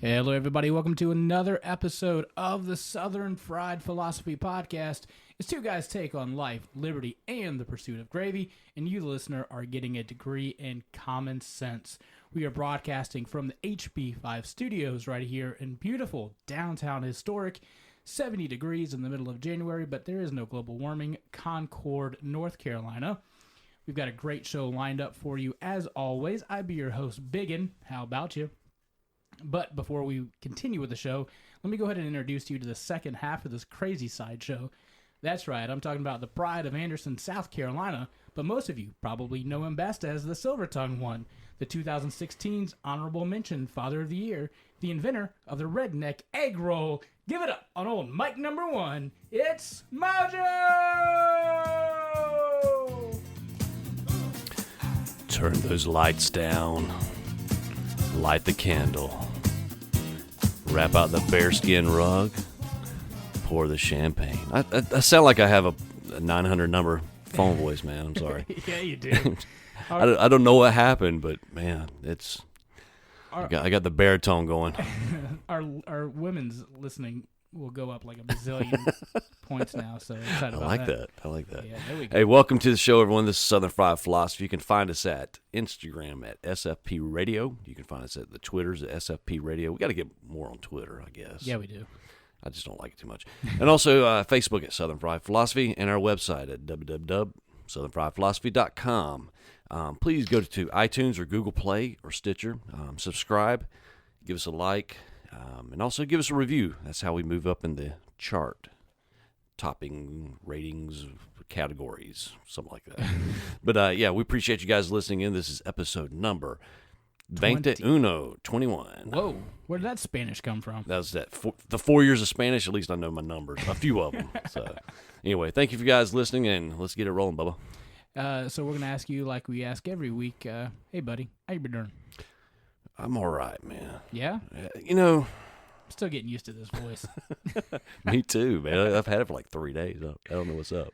Hello, everybody. Welcome to another episode of the Southern Fried Philosophy Podcast. It's two guys' take on life, liberty, and the pursuit of gravy, and you, the listener, are getting a degree in common sense. We are broadcasting from the HB5 studios right here in beautiful downtown historic 70 degrees in the middle of January, but there is no global warming, Concord, North Carolina. We've got a great show lined up for you. As always, I be your host, Biggun. How about you? But before we continue with the show, let me go ahead and introduce you to the second half of this crazy sideshow. That's right, I'm talking about the pride of Anderson, South Carolina, but most of you probably know him best as the Silver Tongue One, the 2016's Honorable Mention Father of the Year, the inventor of the Redneck Egg Roll. Give it up on old mic number one, it's Mojo! Turn those lights down, light the candle, wrap out the bearskin rug, pour the champagne. I sound like I have a 900 number phone voice, man. I'm sorry. Yeah, you do. I don't know what happened, but man, I got the baritone going. Our women's listening will go up like a bazillion points now, so excited about that. I like that. Yeah, there we go. Hey, welcome to the show, everyone. This is Southern Fried Philosophy. You can find us at Instagram at SFP Radio. You can find us at the Twitters at SFP Radio. We got to get more on Twitter, I guess. Yeah, we do. I just don't like it too much. And also Facebook at Southern Fried Philosophy and our website at www.southernfriedphilosophy.com. Please go to iTunes or Google Play or Stitcher. Subscribe. Give us a like. And also give us a review. That's how we move up in the chart. Topping ratings, categories, something like that. But yeah, we appreciate you guys listening in. This is episode number 21. Whoa, where did that Spanish come from? That was the 4 years of Spanish. At least I know my numbers, a few of them. So anyway, thank you for you guys listening, and let's get it rolling, Bubba. So we're going to ask you, like we ask every week, hey, buddy, how you been doing? I'm all right, man. Yeah? You know, I'm still getting used to this voice. me too, man. I've had it for like 3 days. I don't know what's up.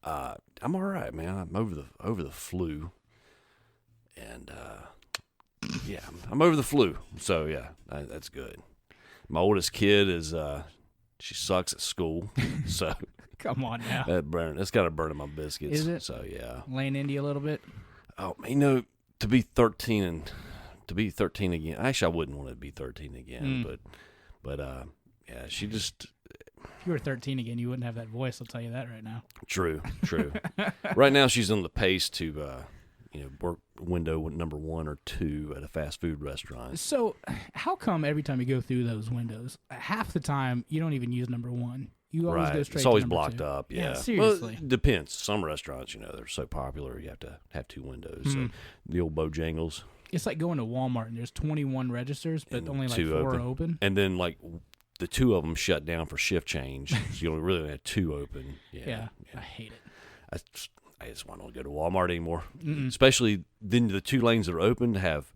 I'm all right, man. I'm over the flu, and yeah, I'm over the flu. So yeah, that's good. My oldest kid is she sucks at school, so Come on now. that's kind of burning my biscuits. Is it? So yeah, Laying into you a little bit? oh, you know, to be 13 again. Actually, I wouldn't want to be 13 again, but yeah, she just. If you were 13 again, you wouldn't have that voice. I'll tell you that right now. True. Right now, she's on the pace to, work window number 1 or 2 at a fast food restaurant. So how come every time you go through those windows, half the time you don't even use number 1? You always go straight It's always to number blocked 2. up. Yeah, seriously. Well, it depends. Some restaurants, they're so popular, you have to have 2 windows. So the old Bojangles. It's like going to Walmart and there's 21 registers, but And only like 2 4 are open. And then like the 2 of them shut down for shift change, so you only really have 2 open. Yeah. I hate it. I just want to go to Walmart anymore. Especially then the 2 lanes that are open have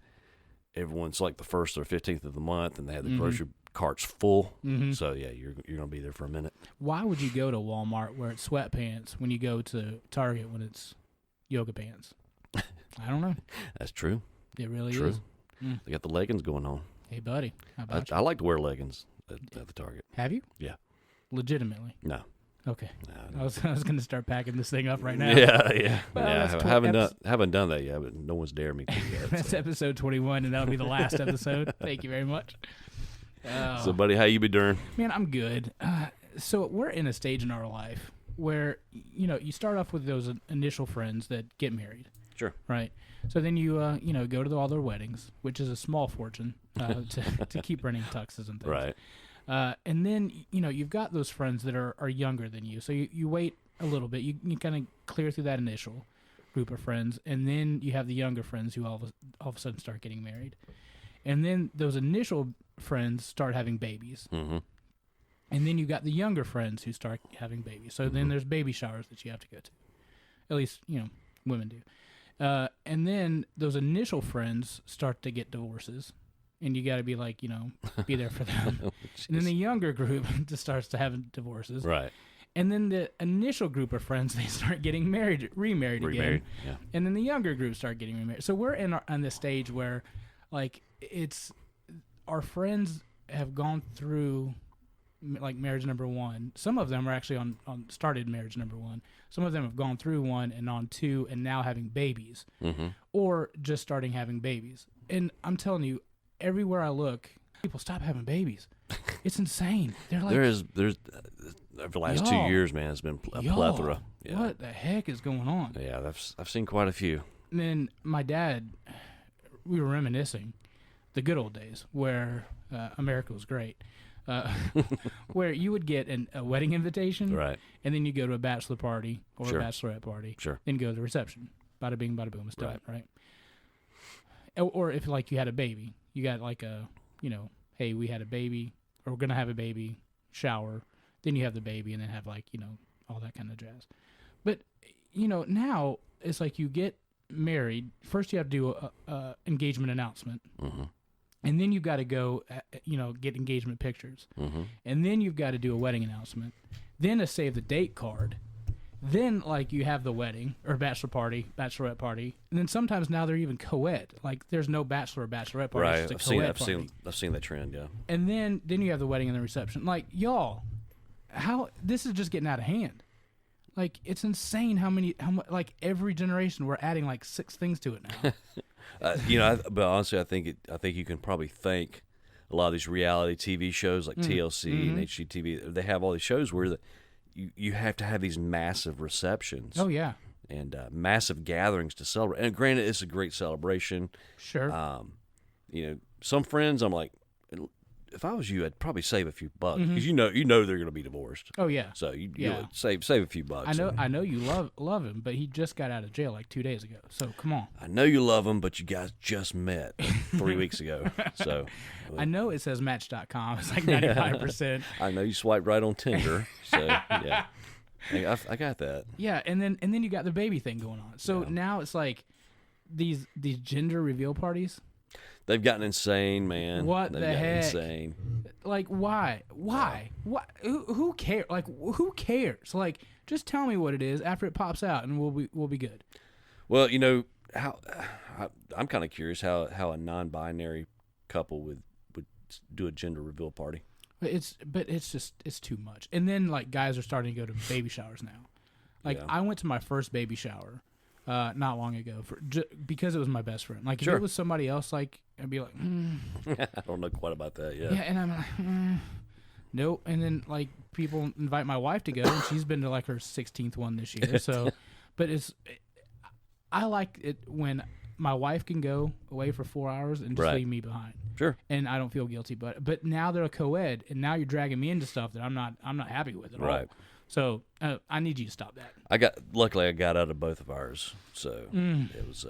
everyone's like the 1st or 15th of the month, and they have the grocery carts full. So yeah, you're gonna be there for a minute. Why would you go to Walmart where it's sweatpants when you go to Target when it's yoga pants? I don't know. That's true. It really True. is. They got the leggings going on. Hey, buddy. How about I like to wear leggings at the Target. you? Have you? Yeah. Legitimately? No. Okay. No. I was going to start packing this thing up right now. Yeah. Well, yeah. that's I haven't done that yet, but no one's dared me to do that. That's episode 21, and that'll be the last episode. Thank you very much. So, buddy, how you be doing? Man, I'm good. So we're in a stage in our life where, you start off with those initial friends that get married. Sure. Right. So then you, go to all their weddings, which is a small fortune to keep renting tuxes and things. Right. And then, you've got those friends that are younger than you. So you wait a little bit. You kind of clear through that initial group of friends. And then you have the younger friends who all of a sudden start getting married. And then those initial friends start having babies. Mm-hmm. And then you got the younger friends who start having babies. So then there's baby showers that you have to go to. At least, women do. And then those initial friends start to get divorces, and you got to be like, be there for them. And then the younger group just starts to have divorces. Right. And then the initial group of friends, they start getting remarried again. Yeah. And then the younger group start getting remarried. So we're on this stage where, like, it's our friends have gone through like marriage number 1. Some of them are actually on started marriage number 1. Some of them have gone through 1 and on 2 and now having babies, or just starting having babies. And I'm telling you, everywhere I look, people stop having babies. It's insane. They're like, there's over the last 2 years, man, it's been a plethora. Yeah. What the heck is going on? Yeah, I've seen quite a few. And then my dad, we were reminiscing the good old days where America was great. Where you would get a wedding invitation, right, and then you go to a bachelor party or sure. a bachelorette party, sure, then go to the reception. Bada bing, bada boom, it's done, right? Or if like you had a baby, you got like a, hey, we had a baby, or we're gonna have a baby, shower, then you have the baby, and then have like all that kind of jazz. But now it's like you get married. First, you have to do a engagement announcement. And then you've got to go, get engagement pictures. And then you've got to do a wedding announcement. Then a save the date card. Then, like, you have the wedding or bachelor party, bachelorette party. And then sometimes now they're even co-ed. Like, there's no bachelor or bachelorette party. Right, It's just a co-ed party. I've seen that trend, yeah. And then you have the wedding and the reception. Like, y'all, this is just getting out of hand. Like, it's insane how much, like, every generation we're adding, like, 6 things to it now. But honestly, I think you can probably thank a lot of these reality TV shows like TLC and HGTV. They have all these shows where you have to have these massive receptions. Oh yeah, and massive gatherings to celebrate. And granted, it's a great celebration. Sure. Some friends, I'm like, if I was you, I'd probably save a few bucks because you know they're going to be divorced. Oh yeah. So you would save a few bucks. I know you love him, but he just got out of jail like 2 days ago. So come on. I know you love him, but you guys just met 3 weeks ago. So I know it says Match.com. It's like 95%. I know you swiped right on Tinder. So yeah, I got that. Yeah, and then you got the baby thing going on. So now it's like these gender reveal parties. They've gotten insane, man. What the heck? Insane. Like, why? Why? Who cares? Like, who cares? Like, just tell me what it is after it pops out, and we'll be good. Well, how I'm kind of curious how a non-binary couple would do a gender reveal party. It's too much. And then like guys are starting to go to baby showers now. Like I went to my first baby shower not long ago because it was my best friend. Like if it was somebody else, like I'd be like, I don't know quite about that. Yeah. Yeah, and I'm like, nope. And then like people invite my wife to go, and she's been to like her 16th one this year. So, but I like it when my wife can go away for 4 hours and just leave me behind. Sure. And I don't feel guilty, but now they're a co-ed, and now you're dragging me into stuff that I'm not happy with at all. So I need you to stop that. Luckily I got out of both of ours, so it was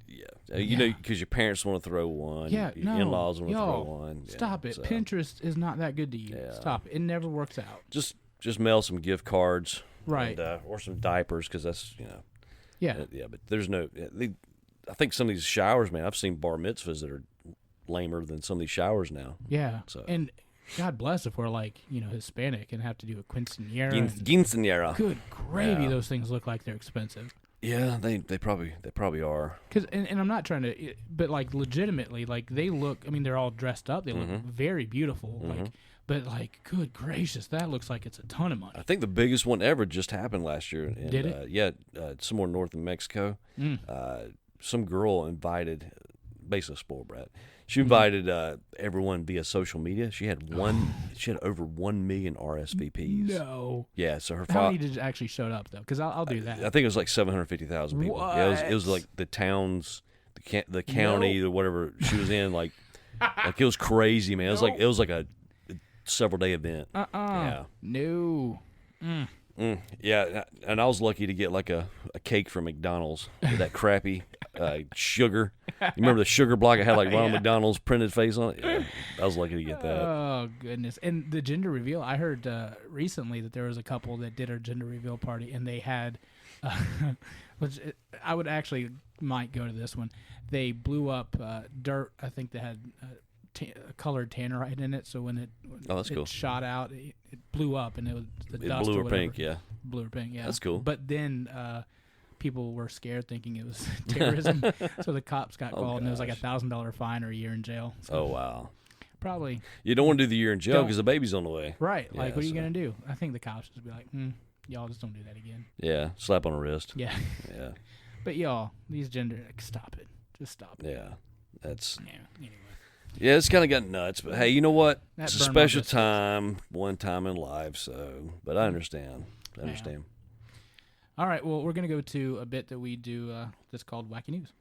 because your parents want to throw one, your in-laws want to throw one. Stop it. So. Pinterest is not that good to you. Yeah. Stop it. It never works out. Just mail some gift cards, right? And, or some diapers because that's Yeah. But there's no. I think some of these showers, man. I've seen bar mitzvahs that are lamer than some of these showers now. Yeah. So and God bless if we're like Hispanic and have to do a quinceañera. Quinceañera. Good gravy, those things look like they're expensive. Yeah, they probably are. And I'm not trying to, but like legitimately, like they look. I mean, they're all dressed up. They look very beautiful. Like, but like, good gracious, that looks like it's a ton of money. I think the biggest one ever just happened last year. And, did it? Somewhere north of Mexico. Some girl invited, basically a spoiled brat. She invited everyone via social media. She had over 1 million RSVPs. No. Yeah, so her How many did actually showed up though? Because I'll do that. I think it was like 750,000 people. What? Yeah, it was like the towns, the county, or whatever she was in. Like it was crazy, man. It was like a several day event. Yeah. No. Yeah, and I was lucky to get like a cake from McDonald's with that crappy sugar. You remember the sugar block? I had like Ronald McDonald's printed face on it. Yeah, I was lucky to get that. Oh goodness! And the gender reveal. I heard recently that there was a couple that did a gender reveal party, and they had, which I would actually might go to this one. They blew up dirt. I think they had colored tannerite in it, so when it cool. shot out, it blew up, and it was the dust. Blue or or whatever. pink, yeah. Blue or pink, yeah. That's cool. But then people were scared thinking it was terrorism. So the cops got called, and it was like gosh. $1,000 fine or a year in jail. So Oh, wow. probably You don't want to do the year in jail Don't. because the baby's on the way. right. Yeah, Like, what are you so- gonna do? I think the cops just be like, y'all just don't do that again. Yeah, slap on the wrist. Yeah. Yeah, But y'all, these gender, like, stop it. Just stop it. yeah. That's Yeah. Anyway. yeah. It's kind of got nuts, but hey, you know what? That It's a burned my special biscuits. time, one time in life. So, but I understand. I Yeah. understand. All right. Well, we're gonna go to a bit that we do that's called Wacky News.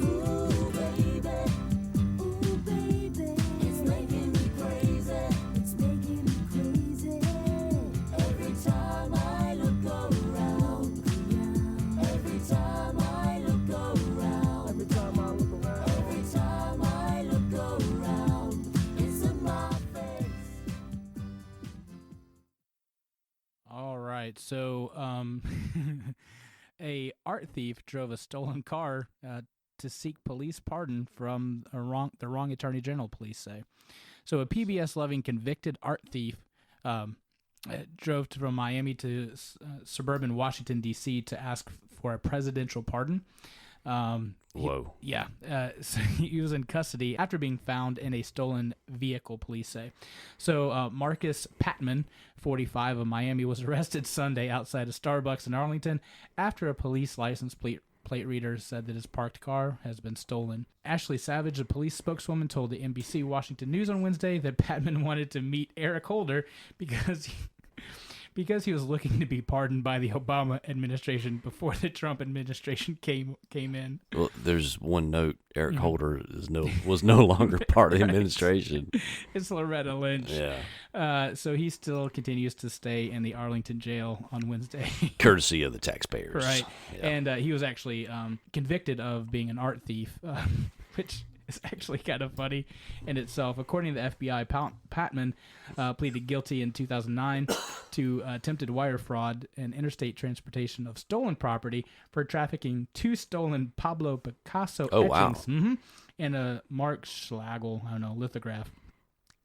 Ooh, baby, it's making me crazy. It's making me crazy. Every time I look around, every time I look around, every time I look around, every time I look around, it's in my face. All right. So, a art thief drove a stolen car to seek police pardon from the wrong attorney general. Police say. So, a PBS-loving convicted art thief drove from Miami to suburban Washington D.C. to ask for a presidential pardon. Whoa. So he was in custody after being found in a stolen vehicle, police say. So Marcus Patman, 45, of Miami, was arrested Sunday outside a Starbucks in Arlington after a police license plate reader said that his parked car has been stolen. Ashley Savage, a police spokeswoman, told the NBC Washington News on Wednesday that Patman wanted to meet Eric Holder because he was looking to be pardoned by the Obama administration before the Trump administration came in. Well, there's one note. Eric Mm-hmm. Holder was no longer part of the administration. It's Loretta Lynch. Yeah, So he still continues to stay in the Arlington jail on Wednesday. courtesy of the taxpayers. Right. Yeah. And he was actually convicted of being an art thief, which is actually kind of funny in itself. According to the FBI, Patman pleaded guilty in 2009 to attempted wire fraud and interstate transportation of stolen property for trafficking 2 stolen Pablo Picasso Oh, wow. etchings and a Mark Schlagel, lithograph,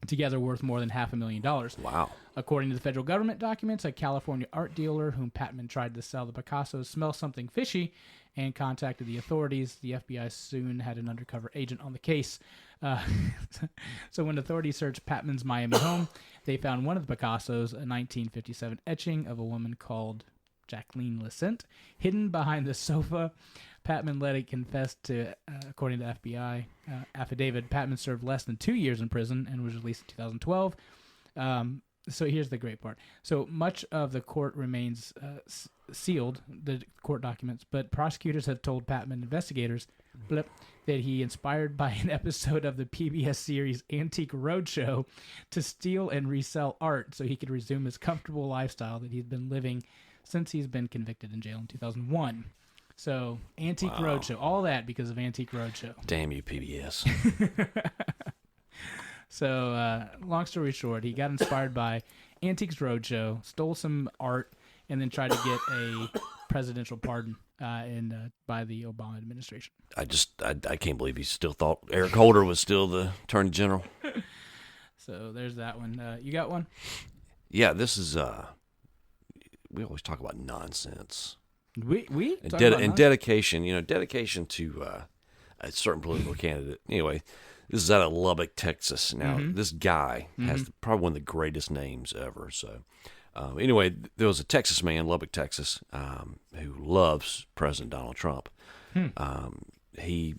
together worth more than $500,000. Wow. According to the federal government documents, a California art dealer whom Patman tried to sell the Picassos smelled something fishy and contacted the authorities. The FBI soon had an undercover agent on the case. So when authorities searched Patman's Miami home, they found one of the Picassos, a 1957 etching of a woman called Jacqueline Lissent, hidden behind the sofa. Patman later confessed to, according to FBI affidavit, Patman served less than 2 years in prison and was released in 2012. So here's the great part. So much of the court remains sealed, the court documents, but prosecutors have told Patman investigators that he inspired by an episode of the PBS series Antique Roadshow to steal and resell art so he could resume his comfortable lifestyle that he's been living since he's been convicted in jail in 2001. So Antique Wow. Roadshow, all that because of Antique Roadshow. Damn you, PBS. So, long story short, he got inspired by Antiques Roadshow, stole some art, and then tried to get a presidential pardon by the Obama administration. I can't believe he still thought Eric Holder was still the Attorney General. So there's that one. You got one? Yeah, this is we always talk about nonsense We and, talk about nonsense? dedication. You know, dedication to a certain political candidate. Anyway, this is out of Lubbock, Texas. Now, this guy has probably one of the greatest names ever. So, anyway, there was a Texas man, Lubbock, Texas, who loves President Donald Trump. He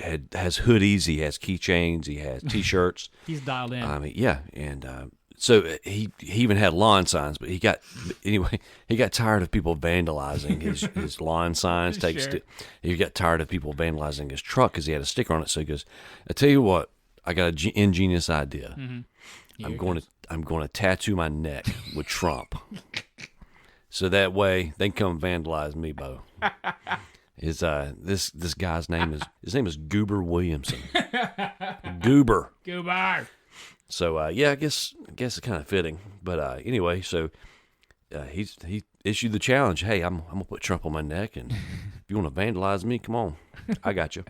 has hoodies, he has keychains, he has T-shirts. He's dialed in. And so he even had lawn signs, but he got tired of people vandalizing his lawn signs. Sure. He got tired of people vandalizing his truck because he had a sticker on it. So he goes, "I tell you what, I got an ingenious idea. Here I'm it going goes. to tattoo my neck with Trump, so that way they can come vandalize me, Bo." This guy's name is Goober Williamson. Goober. Goober. So I guess it's kind of fitting. But anyway, so he issued the challenge. Hey, I'm gonna put Trump on my neck, and if you want to vandalize me, come on, I got you.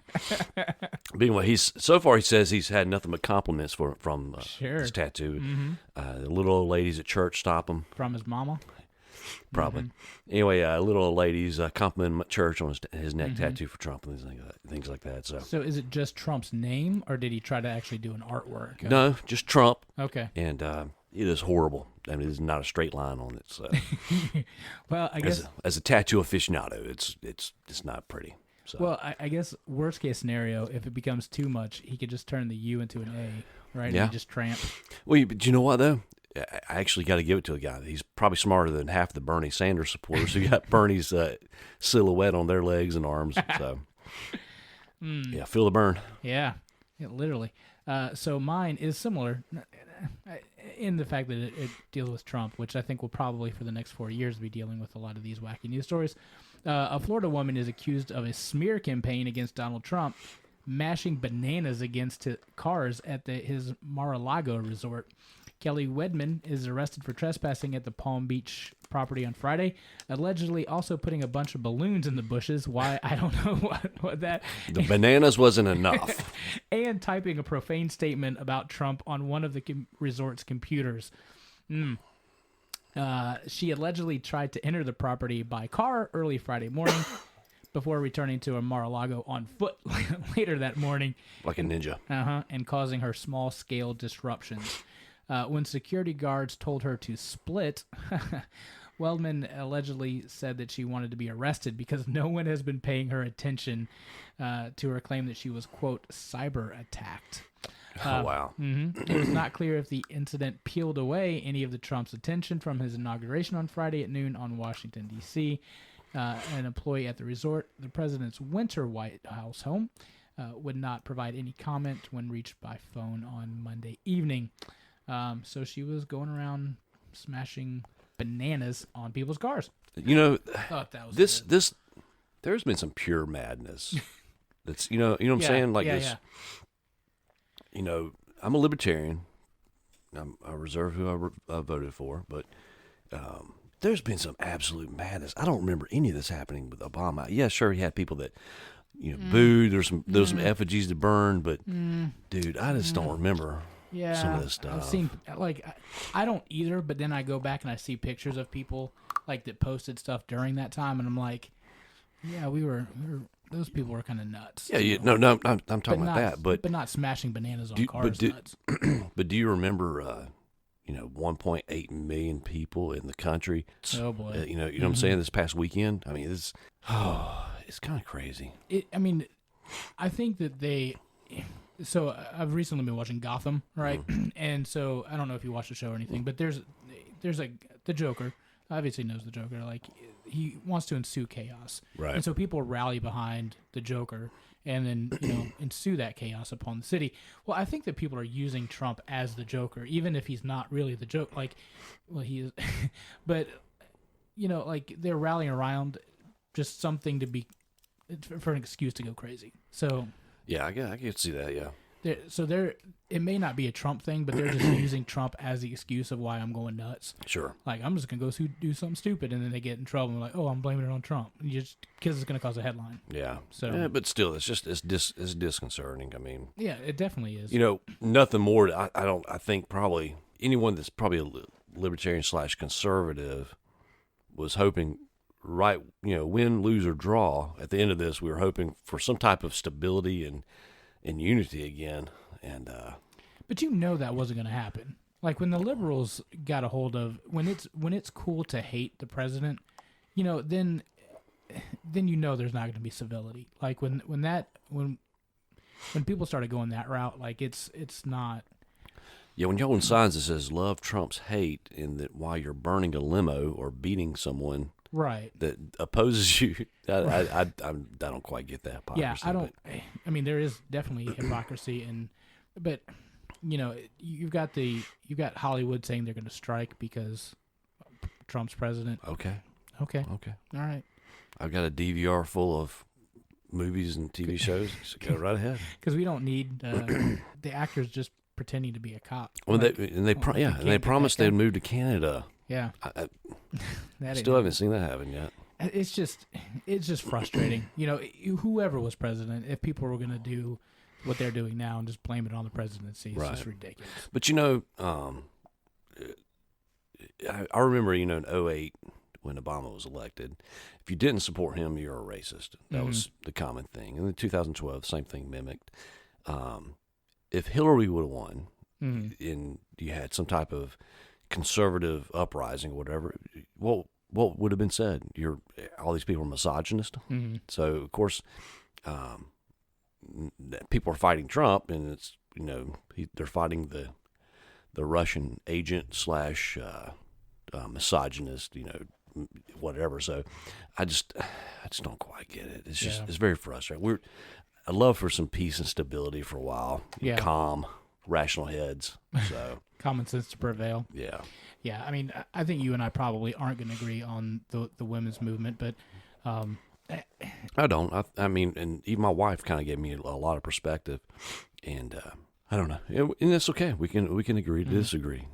But anyway, so far he says he's had nothing but compliments from Sure. his tattoo. Mm-hmm. The little old ladies at church stop him. From his mama? Probably. Mm-hmm. Anyway, little old ladies complimenting him at church on his neck tattoo for Trump and things like that. So is it just Trump's name, or did he try to actually do an artwork? no, just Trump. Okay. And it is horrible. I mean, there's not a straight line on it. So Well, I guess. as a tattoo aficionado, it's not pretty. So. Well, I guess worst case scenario, if it becomes too much, he could just turn the U into an A, right? Yeah. And just tramp. Well, but you know what though? I actually got to give it to a guy. He's probably smarter than half the Bernie Sanders supporters who got Bernie's silhouette on their legs and arms. So, yeah, feel the burn. Yeah, literally. So mine is similar in the fact that it deals with Trump, which I think will probably for the next 4 years be dealing with a lot of these wacky news stories. A Florida woman is accused of a smear campaign against Donald Trump, mashing bananas against cars at his Mar-a-Lago resort. Kelly Wedman is arrested for trespassing at the Palm Beach property on Friday, allegedly also putting a bunch of balloons in the bushes. Why? I don't know what that... The bananas wasn't enough. And typing a profane statement about Trump on one of the resort's computers. She allegedly tried to enter the property by car early Friday morning before returning to Mar-a-Lago on foot later that morning. Like a ninja. And causing her small-scale disruptions. When security guards told her to split, Weldman allegedly said that she wanted to be arrested because no one has been paying her attention to her claim that she was, quote, cyber-attacked. Oh, wow. It was not clear if the incident peeled away any of the Trump's attention from his inauguration on Friday at noon on Washington, D.C. An employee at the resort, the president's winter White House home, would not provide any comment when reached by phone on Monday evening. So she was going around smashing bananas on people's cars. You know, Thought that was this there's been some pure madness. That's you know what I'm saying? Like this. Yeah. You know, I'm a libertarian. I reserve who I voted for, but there's been some absolute madness. I don't remember any of this happening with Obama. Yeah, sure, he had people that booed. There's some effigies to burn, but dude, I just don't remember. Yeah, some of this stuff. I've seen I don't either, but then I go back and I see pictures of people like that posted stuff during that time, and I'm like, yeah, we were those people were kind of nuts. Yeah, no, I'm talking about that, but not smashing bananas on cars. Nuts. But do you remember, 1.8 million people in the country? Oh boy, you know what I'm saying? This past weekend, I mean, it's kind of crazy. I think that So I've recently been watching Gotham, right? And so I don't know if you watch the show or anything, but there's the Joker. Obviously knows the Joker. Like he wants to ensue chaos, right? And so people rally behind the Joker, and then ensue that chaos upon the city. Well, I think that people are using Trump as the Joker, even if he's not really the Joker. Like, well, he is, but like they're rallying around just something to be for an excuse to go crazy. So. Yeah, I can see that. Yeah. It may not be a Trump thing, but they're just using Trump as the excuse of why I'm going nuts. Sure. Like I'm just gonna go do something stupid, and then they get in trouble. And like, oh, I'm blaming it on Trump, just because it's gonna cause a headline. Yeah. So. Yeah, but still, it's disconcerting. I mean. Yeah, it definitely is. Nothing more. I think probably anyone that's probably a libertarian / conservative was hoping. Right, win, lose, or draw. At the end of this, we were hoping for some type of stability and unity again. And but that wasn't going to happen. Like when the liberals got a hold of when it's cool to hate the president, then there's not going to be civility. Like when people started going that route, like it's not. Yeah, when you're holding signs that says "Love Trump's hate," and that while you're burning a limo or beating someone. Right. That opposes you. I don't quite get that. Yeah, I don't. I mean, there is definitely hypocrisy, but you've got Hollywood saying they're going to strike because Trump's president. Okay. All right. I've got a DVR full of movies and TV shows. So go right ahead. Because we don't need the actors just pretending to be a cop. Well, right? they promised they'd move to Canada. Yeah. That Still haven't seen that happen yet. It's just frustrating. You know, whoever was president, if people were going to do what they're doing now and just blame it on the presidency, it's just ridiculous. But, you know, I remember, you know, in 2008 when Obama was elected, if you didn't support him, you're a racist. That was the common thing. And in 2012, same thing mimicked. If Hillary would have won and you had some type of conservative uprising or whatever, what would have been said? All these people are misogynist. So, of course, people are fighting Trump, and it's, you know, they're fighting the Russian agent / misogynist, you know, whatever. So I just don't quite get it. It's just it's very frustrating. I'd love for some peace and stability for a while. Calm, rational heads. So common sense to prevail. Yeah. Yeah, I mean, I think you and I probably aren't going to agree on the women's movement, but I don't. I mean, and even my wife kind of gave me a lot of perspective, and I don't know, and it's okay. We can agree to disagree.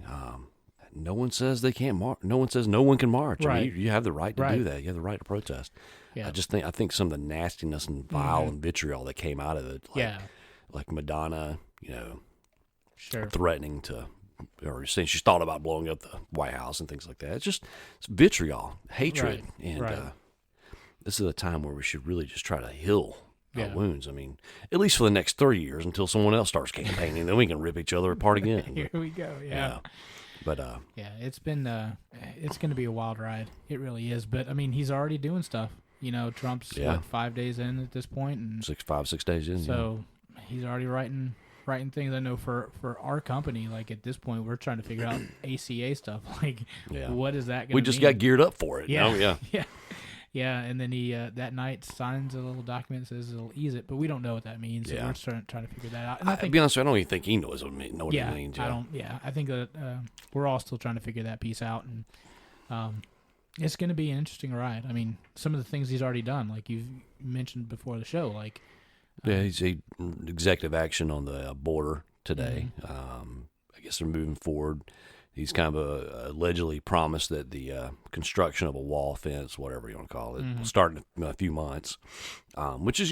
No one says they can't march. No one says no one can march. Right. I mean, you have the right to do that. You have the right to protest. Yeah. I think some of the nastiness and vile and vitriol that came out of it, like Madonna, you know, threatening to, or saying she's thought about blowing up the White House and things like that. It's vitriol, hatred, and this is a time where we should really just try to heal our wounds. I mean, at least for the next 30 years until someone else starts campaigning, then we can rip each other apart again. Here we go. Yeah. But it's been it's going to be a wild ride. It really is. But I mean, he's already doing stuff. You know, Trump's 5 days in at this point, and 6 days in. So he's already writing things. I know for our company, like at this point, we're trying to figure out ACA stuff. Like, what is that going to mean? We just got geared up for it. Yeah. You know? Yeah, and then he that night signs a little document that says it'll ease it, but we don't know what that means. So we're trying to figure that out. And I think, to be honest, I don't even think he knows what it means. I don't. Yeah, I think that we're all still trying to figure that piece out, and it's going to be an interesting ride. I mean, some of the things he's already done, like you've mentioned before the show, like he's executive action on the border today. I guess they're moving forward. He's kind of allegedly promised that the construction of a wall, fence, whatever you want to call it, will start in a few months, which is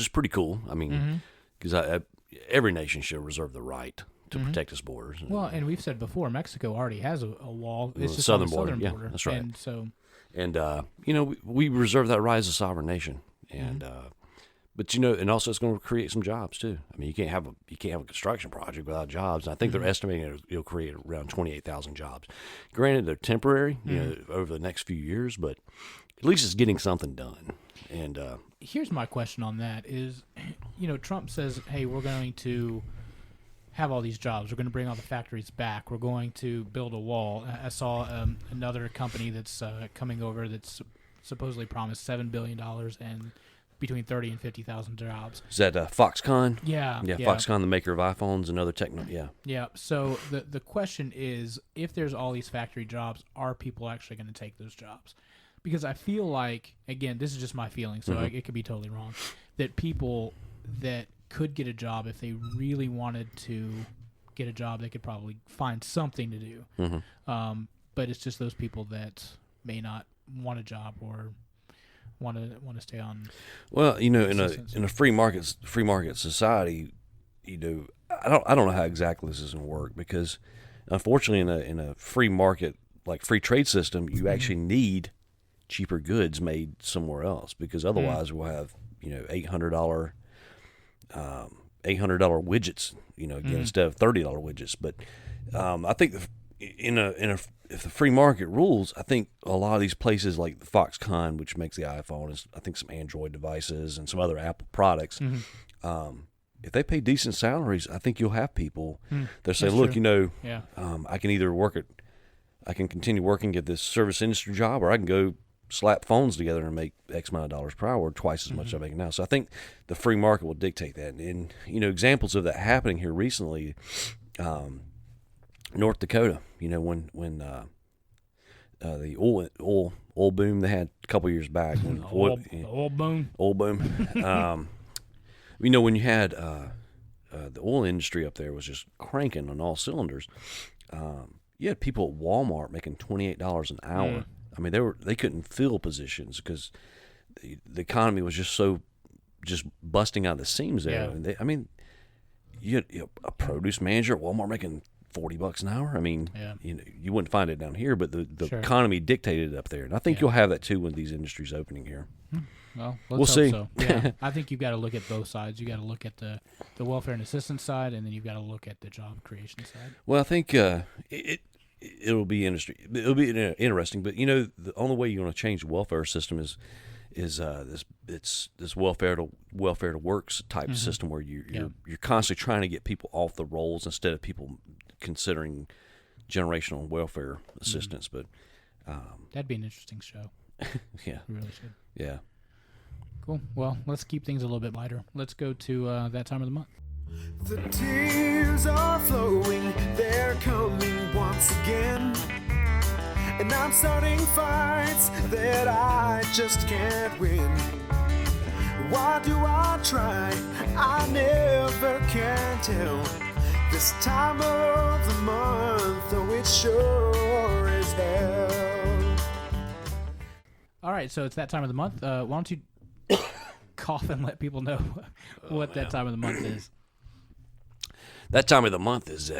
pretty cool. I mean, because every nation should reserve the right to protect its borders. Well, and we've said before, Mexico already has a wall. It's just southern on the border. southern border. Yeah, that's right. And so, you know, we reserve that right as a sovereign nation, and but you know, and also it's going to create some jobs too. I mean, you can't have a construction project without jobs. And I think they're estimating it'll create around 28,000 jobs. Granted, they're temporary, you know, over the next few years, but at least it's getting something done. And here's my question on that: is, you know, Trump says, "Hey, we're going to have all these jobs. We're going to bring all the factories back. We're going to build a wall." I saw another company that's coming over that's supposedly promised $7 billion and between 30 and 50,000 jobs. Is that Foxconn? Yeah. Foxconn, the maker of iPhones and other techno. Yeah. So the question is, if there's all these factory jobs, are people actually going to take those jobs? Because I feel like, again, this is just my feeling, so it could be totally wrong, that people that could get a job, if they really wanted to get a job, they could probably find something to do. But it's just those people that may not want a job or want to stay on. Well, you know, in a free market society, you know, I don't know how exactly this is going to work, because unfortunately in a free market, like free trade system, you actually need cheaper goods made somewhere else, because otherwise we'll have, you know, $800 widgets, you know, again, instead of $30 widgets. But I think if the free market rules, I think a lot of these places like the Foxconn, which makes the iPhone, is I think some Android devices and some other Apple products. If they pay decent salaries, I think you'll have people that say, "Look, you know, I can either I can continue working, get this service industry job, or I can go slap phones together and make X amount of dollars per hour, or twice as much as I'm making now." So I think the free market will dictate that. And you know, examples of that happening here recently. North Dakota, you know, when the oil boom they had a couple years back, when oil boom, you know, when you had the oil industry up there was just cranking on all cylinders, You had people at Walmart making $28 an hour. I mean, they couldn't fill positions because the economy was just busting out the seams there. Yeah. And you had a produce manager at Walmart making $40 an hour. I mean, you wouldn't find it down here, but the economy dictated it up there. And I think you'll have that too when these industries opening here. Well, We'll let's hope see. So. Yeah, I think you've got to look at both sides. You got to look at the welfare and assistance side, and then you've got to look at the job creation side. Well, I think it'll be interesting. But the only way you're going to change the welfare system is this welfare to works type system where you're constantly trying to get people off the rolls instead of people considering generational welfare assistance. But that'd be an interesting show. Yeah, We really should. yeah. Cool. Well, let's keep things a little bit lighter. Let's go to that time of the month. The tears are flowing, they're coming once again. And I'm starting fights that I just can't win. Why do I try? I never can tell. This time of the month, oh, it sure is hell. All right, so it's that time of the month. Why don't you cough and let people know what that time of the month is? That time of the month is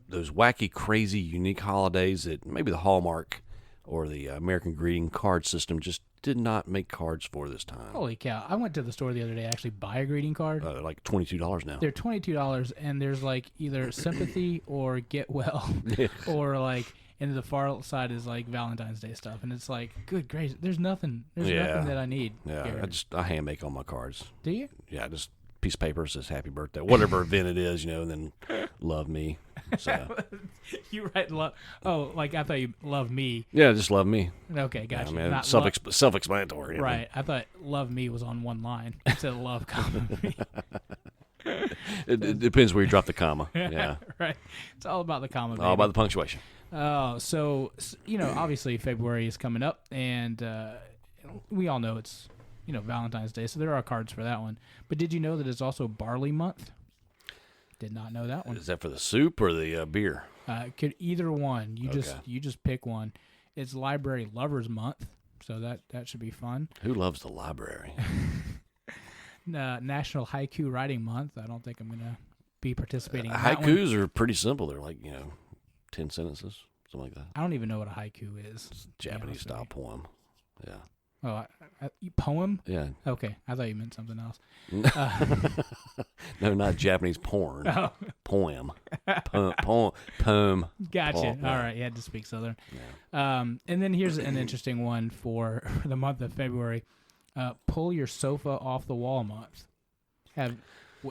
those wacky, crazy, unique holidays that maybe the Hallmark or the American greeting card system just did not make cards for this time. Holy cow. I went to the store the other day to actually buy a greeting card. Like $22 now. They're $22, and there's like either sympathy or get well, or like, and the far side is like Valentine's Day stuff. And it's like, good gracious, there's nothing that I need. Yeah, here. I hand make all my cards. Do you? Yeah, just piece of paper says happy birthday, whatever event it is, and then love me. So You write love. Oh, like I thought you love me. yeah, just love me. Okay, Yeah, gotcha. I mean, Not self-explanatory. right. I thought love me was on one line instead of love comma me. It depends where you drop the comma. Yeah, Right. It's all about the comma. all baby. about the punctuation. Oh, so obviously February is coming up, and we all know it's Valentine's Day, so there are cards for that one. But did you know that it's also barley month? Did not know that one. Is that for the soup or the beer? Could either one. You Okay. you just pick one. It's Library Lovers Month, so that should be fun. Who loves the library? National Haiku Writing Month. I don't think I'm gonna be participating in that one. Haikus are pretty simple. They're like 10 sentences, something like that. I don't even know what a haiku is. It's a Japanese style poem. Yeah. Oh, poem? Yeah. Okay, I thought you meant something else. No, not Japanese porn. Oh, Poem. Poem. gotcha. Oh, All yeah. right, you had to speak Southern. Yeah. And then here's an interesting one for the month of February. Pull your sofa off the wall month.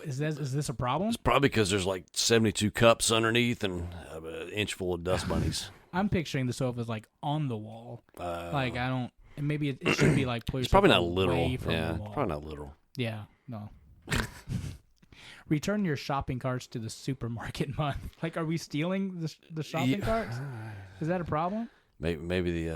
Is this a problem? It's probably because there's like 72 cups underneath and an inch full of dust bunnies. I'm picturing the sofa as like on the wall. Like I don't. And maybe it should be like pull your It's probably sofa not literal. away from Yeah, the it's wall. probably not literal. Yeah, no. Return your shopping carts to the supermarket month. Like, are we stealing the shopping carts? Is that a problem? Maybe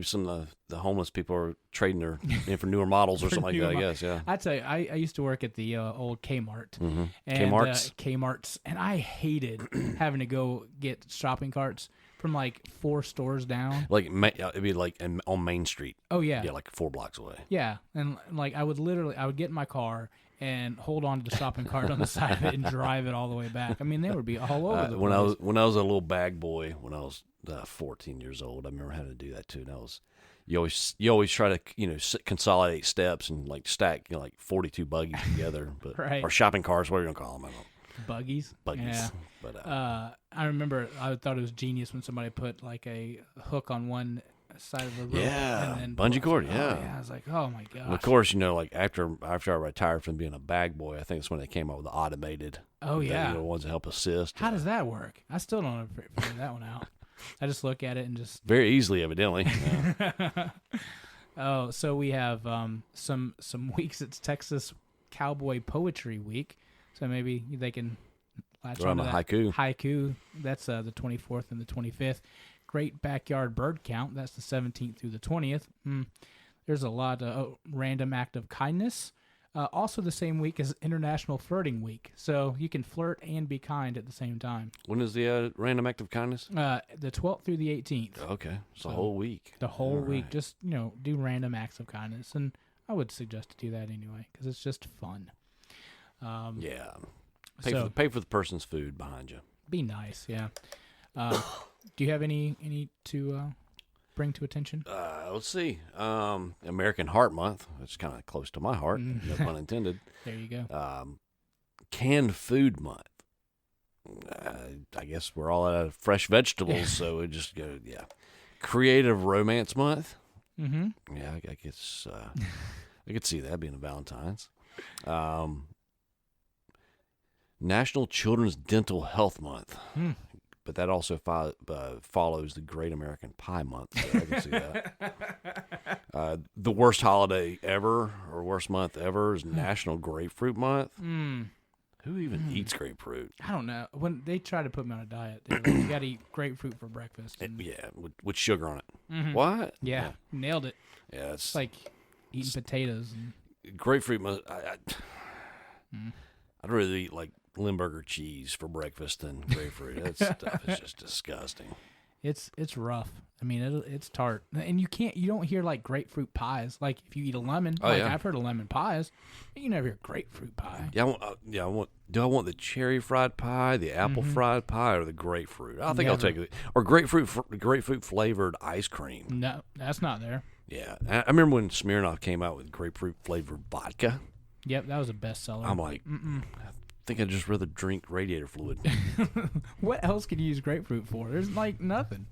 some of the homeless people are trading their in for newer models or something like that. I guess. Yeah. I tell you, I used to work at the old Kmart. Mm-hmm. And, Kmart's? Kmart's, and I hated having to go get shopping carts from like 4 stores down. Like it'd be like on Main Street. Oh yeah, Yeah, like 4 blocks away. yeah. And like I would get in my car and hold on to the shopping cart on the side of it and drive it all the way back. I mean, they would be all over the place. When I was a little bag boy, when I was 14 years old, I remember having to do that too. And you always try to consolidate steps and like stack like 42 buggies together, but Right. or shopping cars, what are you gonna call them? I don't know. Buggies. Buggies. Yeah. But I remember I thought it was genius when somebody put like a hook on one side of the rope. Yeah, and then bungee cord, Oh, yeah. yeah. I was like, oh my gosh. and of course, like after I retired from being a bag boy, I think it's when they came out with the automated. Oh yeah. The ones that help assist. How does that work? I still don't know if I figured that one out. I just look at it and just. Very easily, evidently. Yeah. Oh, so we have some weeks. It's Texas Cowboy Poetry Week, so maybe they can latch Or on I'm to a that. haiku. Haiku. That's the 24th and the 25th. Great Backyard Bird Count. That's the 17th through the 20th. There's a lot of random act of kindness. Also, the same week as International Flirting Week, so you can flirt and be kind at the same time. When is the random act of kindness? The 12th through the 18th. Okay, it's a whole week. The whole All week, right. just do random acts of kindness, and I would suggest to do that anyway because it's just fun. Yeah. So- Pay for the person's food behind you. Be nice, yeah. Do you have any to bring to attention? Let's see. American Heart Month. That's kind of close to my heart. No pun intended. There you go. Canned Food Month. I guess we're all out of fresh vegetables, so we just go. Yeah. Creative Romance Month. Mm-hmm. Yeah, I guess I could see that being a Valentine's. National Children's Dental Health Month. But that also follows the Great American Pie Month. So I can see that. The worst holiday ever or worst month ever is National Grapefruit Month. Who even eats grapefruit? I don't know. When they try to put me on a diet, they're like, you got to eat grapefruit for breakfast. And, Yeah, with sugar on it. What? yeah, nailed it. Yeah, It's like eating potatoes. And, grapefruit month. I'd rather eat like Limburger cheese for breakfast than grapefruit. That stuff is just disgusting. it's rough. I mean, it's tart, and you don't hear like grapefruit pies. Like if you eat a lemon, Yeah. I've heard of lemon pies, but you never hear grapefruit pie. Yeah, I want. Do I want the cherry fried pie, the apple fried pie, or the grapefruit? I think I'll Never. take it. Or grapefruit flavored ice cream. No, that's not there. Yeah, I remember when Smirnoff came out with grapefruit flavored vodka. Yep, that was a bestseller. I'm like, I think I'd just rather drink radiator fluid. What else could you use grapefruit for? There's like nothing.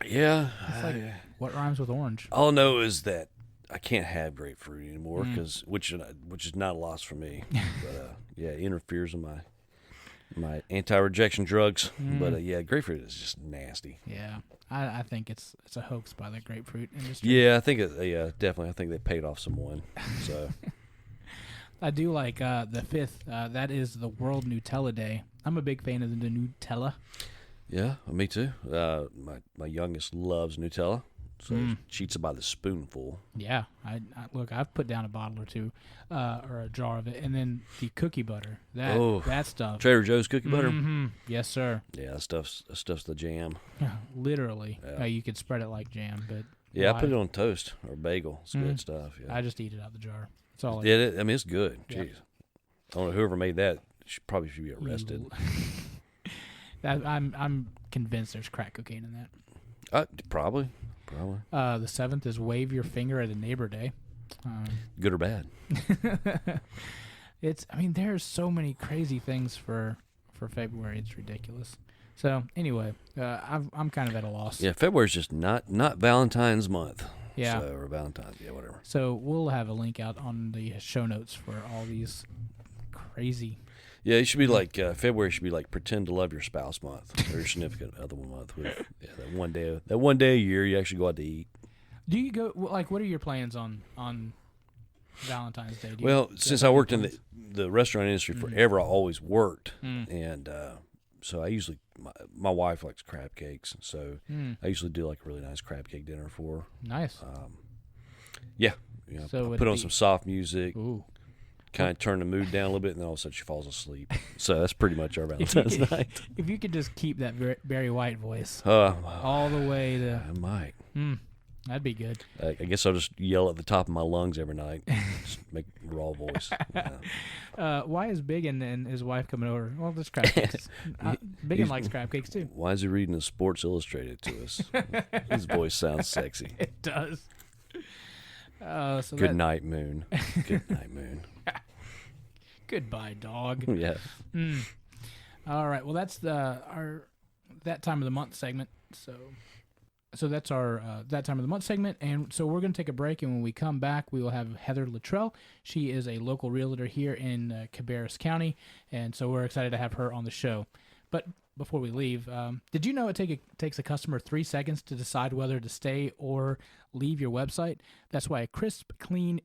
Yeah, It's like what rhymes with orange? all I know is that I can't have grapefruit anymore because which is not a loss for me. But yeah, it interferes with my anti-rejection drugs. But yeah, grapefruit is just nasty. Yeah, I think it's a hoax by the grapefruit industry. Yeah, I think definitely. I think they paid off someone. So I do like the 5th. That is the World Nutella Day. I'm a big fan of the Nutella. yeah, me too. My youngest loves Nutella, so she eats it by the spoonful. Yeah, I look. I've put down a bottle or two, or a jar of it, and then the cookie butter. That stuff. Trader Joe's cookie butter. Mhm. Yes, sir. Yeah, that stuff's the jam. Literally, you could spread it like jam, but Yeah, I why? put it on toast or bagel. It's good stuff. Yeah, I just eat it out the jar. That's all. yeah. I mean, it's good. Yeah. Jeez, I don't know whoever made that. Probably should be arrested. I'm convinced there's crack cocaine in that. Probably. The 7th is Wave Your Finger at a Neighbor Day. Good or bad? I mean, there's so many crazy things for February. It's ridiculous. So anyway, I'm kind of at a loss. Yeah, February's just not Valentine's month. Yeah. So, or Valentine's, yeah, whatever. So we'll have a link out on the show notes for all these crazy. Yeah, it should be like February should be like pretend to love your spouse month or your significant other month. With that one day a year you actually go out to eat. Do you go like? What are your plans on Valentine's Day? Do you Well, have since I any worked in plans? the restaurant industry forever, I always worked, and so I usually my wife likes crab cakes, so I usually do like a really nice crab cake dinner for her. Nice. Yeah, So I would put it on be- some soft music, Ooh. kind of turn the mood down a little bit, and then all of a sudden she falls asleep. So that's pretty much our Valentine's night. If you could just keep that Barry White voice Well, all the way to, I might. that'd be good. I guess I'll just yell at the top of my lungs every night, just make raw voice. Yeah. Why is Biggun and his wife coming over? Well, there's crab cakes. Biggun likes crab cakes too. Why is he reading the Sports Illustrated to us? His voice sounds sexy. It does. So Good night, Moon. Good night, Moon. Goodbye, dog. Yeah. All right. Well, that's our that time of the month segment. So that's our that time of the month segment, and so we're going to take a break. And when we come back, we will have Heather Litrell. She is a local realtor here in Cabarrus County, and so we're excited to have her on the show. But before we leave, did you know it takes a customer 3 seconds to decide whether to stay or leave your website? That's why a crisp, clean,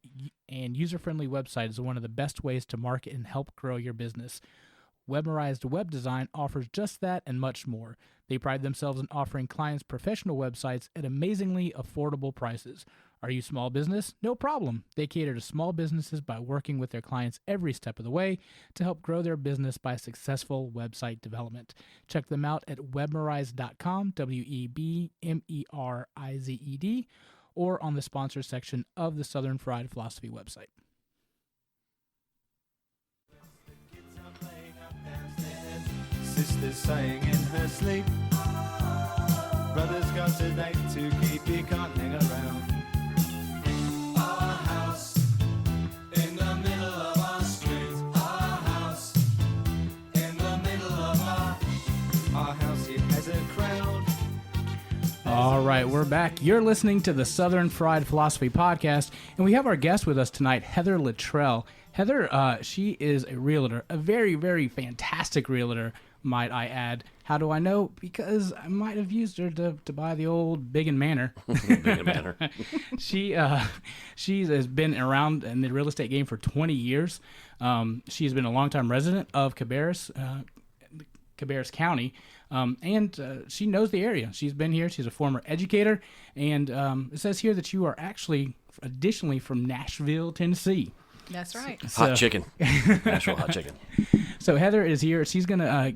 and user-friendly website is one of the best ways to market and help grow your business. Webmerized Web Design offers just that and much more. They pride themselves in offering clients professional websites at amazingly affordable prices. Are you small business? No problem. They cater to small businesses by working with their clients every step of the way to help grow their business by successful website development. Check them out at webmerize.com, WEBMERIZED, or on the sponsor section of the Southern Fried Philosophy website. Sister's saying in her sleep, brother's got a date to keep, he can't hang around. Our house in the middle of our street. Our house in the middle of our house, it has a crowd. All right, we're back. You're listening to the Southern Fried Philosophy Podcast, and we have our guest with us tonight, Heather Litrell. Heather, she is a realtor, a very, very fantastic realtor, might I add. How do I know? Because I might have used her to buy the old Biggun Manor. Biggun Manor. She has been around in the real estate game for 20 years. She's been a longtime resident of Cabarrus County, and she knows the area. She's been here. She's a former educator, and it says here that you are actually additionally from Nashville, Tennessee. That's right. Hot chicken. Nashville hot chicken. So Heather is here. She's going to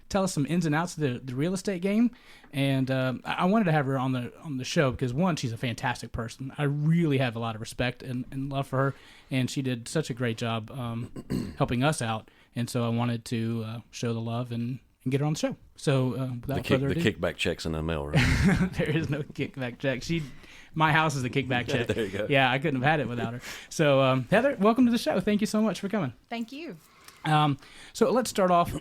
tell us some ins and outs of the real estate game, and I wanted to have her on the show because, one, she's a fantastic person. I really have a lot of respect and love for her, and she did such a great job helping us out, and so I wanted to show the love and get her on the show. So without further ado, the kickback checks in the mail, right? there is no kickback check. My house is the kickback check. There you go. Yeah, I couldn't have had it without her. So Heather, welcome to the show. Thank you so much for coming. Thank you. So let's start off.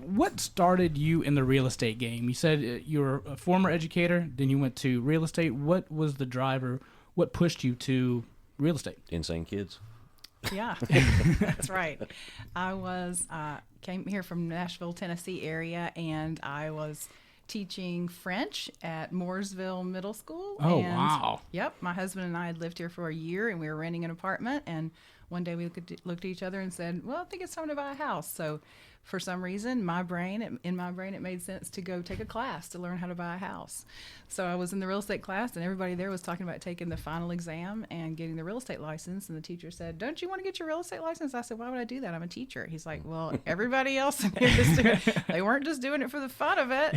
What started you in the real estate game? You said you were a former educator, then you went to real estate. What was the driver? What pushed you to real estate? Insane kids. Yeah, that's right. I was came here from Nashville, Tennessee area, and I was teaching French at Mooresville Middle School. Oh, and, wow. Yep, my husband and I had lived here for a year, and we were renting an apartment, and one day we looked at each other and said, well, I think it's time to buy a house. So for some reason, in my brain, it made sense to go take a class to learn how to buy a house. So I was in the real estate class, and everybody there was talking about taking the final exam and getting the real estate license. And the teacher said, don't you want to get your real estate license? I said, why would I do that? I'm a teacher. He's like, well, everybody else in the industry, they weren't just doing it for the fun of it.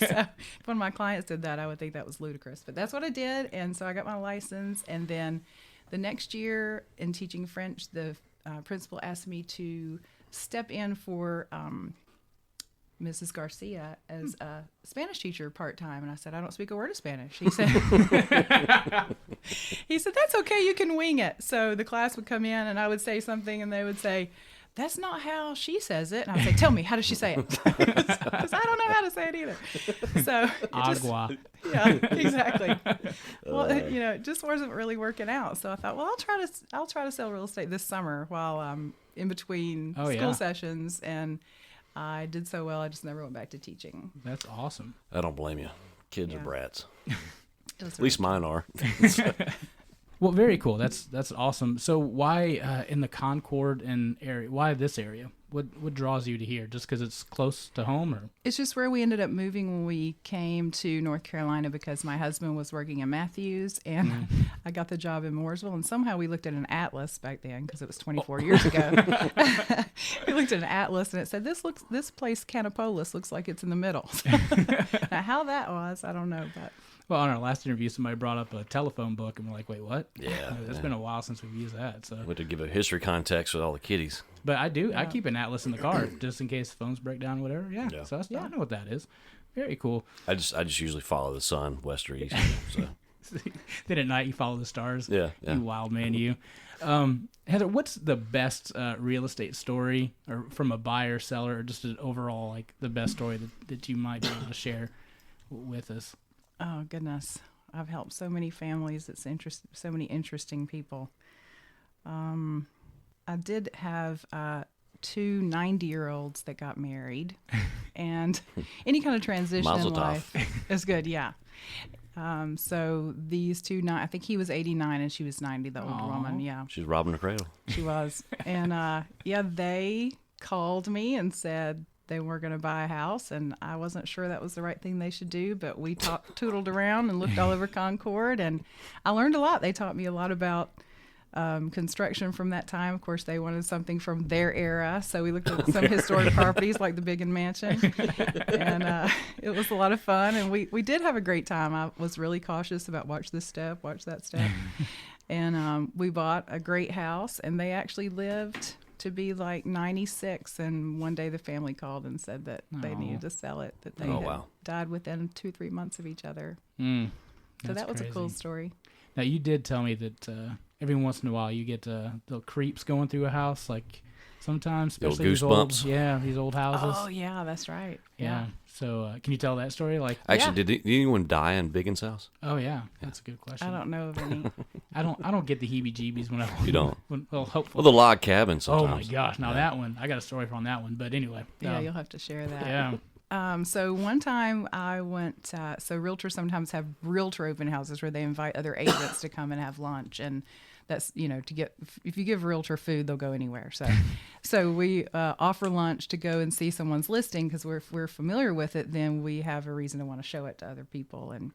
So if one of my clients did that, I would think that was ludicrous. But that's what I did. And so I got my license. And then the next year in teaching French, the principal asked me to step in for Mrs. Garcia as a Spanish teacher part-time. And I said, I don't speak a word of Spanish. He said, that's okay. You can wing it. So the class would come in and I would say something and they would say, that's not how she says it. And I would say, tell me, how does she say it? Because I don't know how to say it either. So Agua. yeah, exactly. Well, it just wasn't really working out. So I thought, well, I'll try to sell real estate this summer while I'm in between school sessions. And I did so well, I just never went back to teaching. That's awesome. I don't blame you. Kids are brats. At least mine are. Well, very cool. That's awesome. So why in the Concord and area? Why this area? What draws you to here? Just because it's close to home, or? It's just where we ended up moving when we came to North Carolina because my husband was working in Matthews and I got the job in Mooresville. And somehow we looked at an atlas back then because it was 24 years ago. We looked at an atlas and it said, this place, Canopolis, looks like it's in the middle. Now, how that was, I don't know, but. Well, on our last interview, somebody brought up a telephone book, and we're like, wait, what? Yeah. It's been a while since we've used that. So, Went to give a history context with all the kiddies. But I do. I keep an atlas in the car just in case phones break down or whatever. Yeah. So I know what that is. Very cool. I just usually follow the sun, west or east. So. Then at night, you follow the stars. Yeah. You wild man, you. Heather, what's the best real estate story or from a buyer, seller, or just an overall, like, the best story that you might be able to share with us? Oh, goodness. I've helped so many families. So many interesting people. I did have two 90-year-olds that got married. And any kind of transition Mazel in life is good, yeah. So these two, I think he was 89 and she was 90, the old woman, yeah. She's robbing the cradle. She was. And, they called me and said they were going to buy a house, and I wasn't sure that was the right thing they should do, but we tootled around and looked all over Concord, and I learned a lot. They taught me a lot about construction from that time. Of course, they wanted something from their era, so we looked at some historic properties like the Biggun Mansion, and it was a lot of fun, and we did have a great time. I was really cautious about watch this step, watch that step, and we bought a great house, and they actually lived to be like 96, and one day the family called and said that they needed to sell it, that they had died within 2-3 months of each other. So that was crazy. a cool story. Now, you did tell me that every once in a while you get little creeps going through a house, like sometimes, The old especially these old, goosebumps. these old houses. Oh yeah, that's right. Yeah. So can you tell that story? Like, Actually, did anyone die in Biggun's house? oh yeah, that's a good question. I don't know of any. I don't get the heebie-jeebies when I. You don't? Well, hopefully. Well, the log cabin Oh sometimes. my gosh! Now that one, I got a story on that one. But anyway, Yeah, you'll have to share that. yeah. So one time I went, so realtors sometimes have realtor open houses where they invite other agents to come and have lunch. And that's, to get, if you give a realtor food, they'll go anywhere. So we offer lunch to go and see someone's listing, because if we're familiar with it, then we have a reason to want to show it to other people. And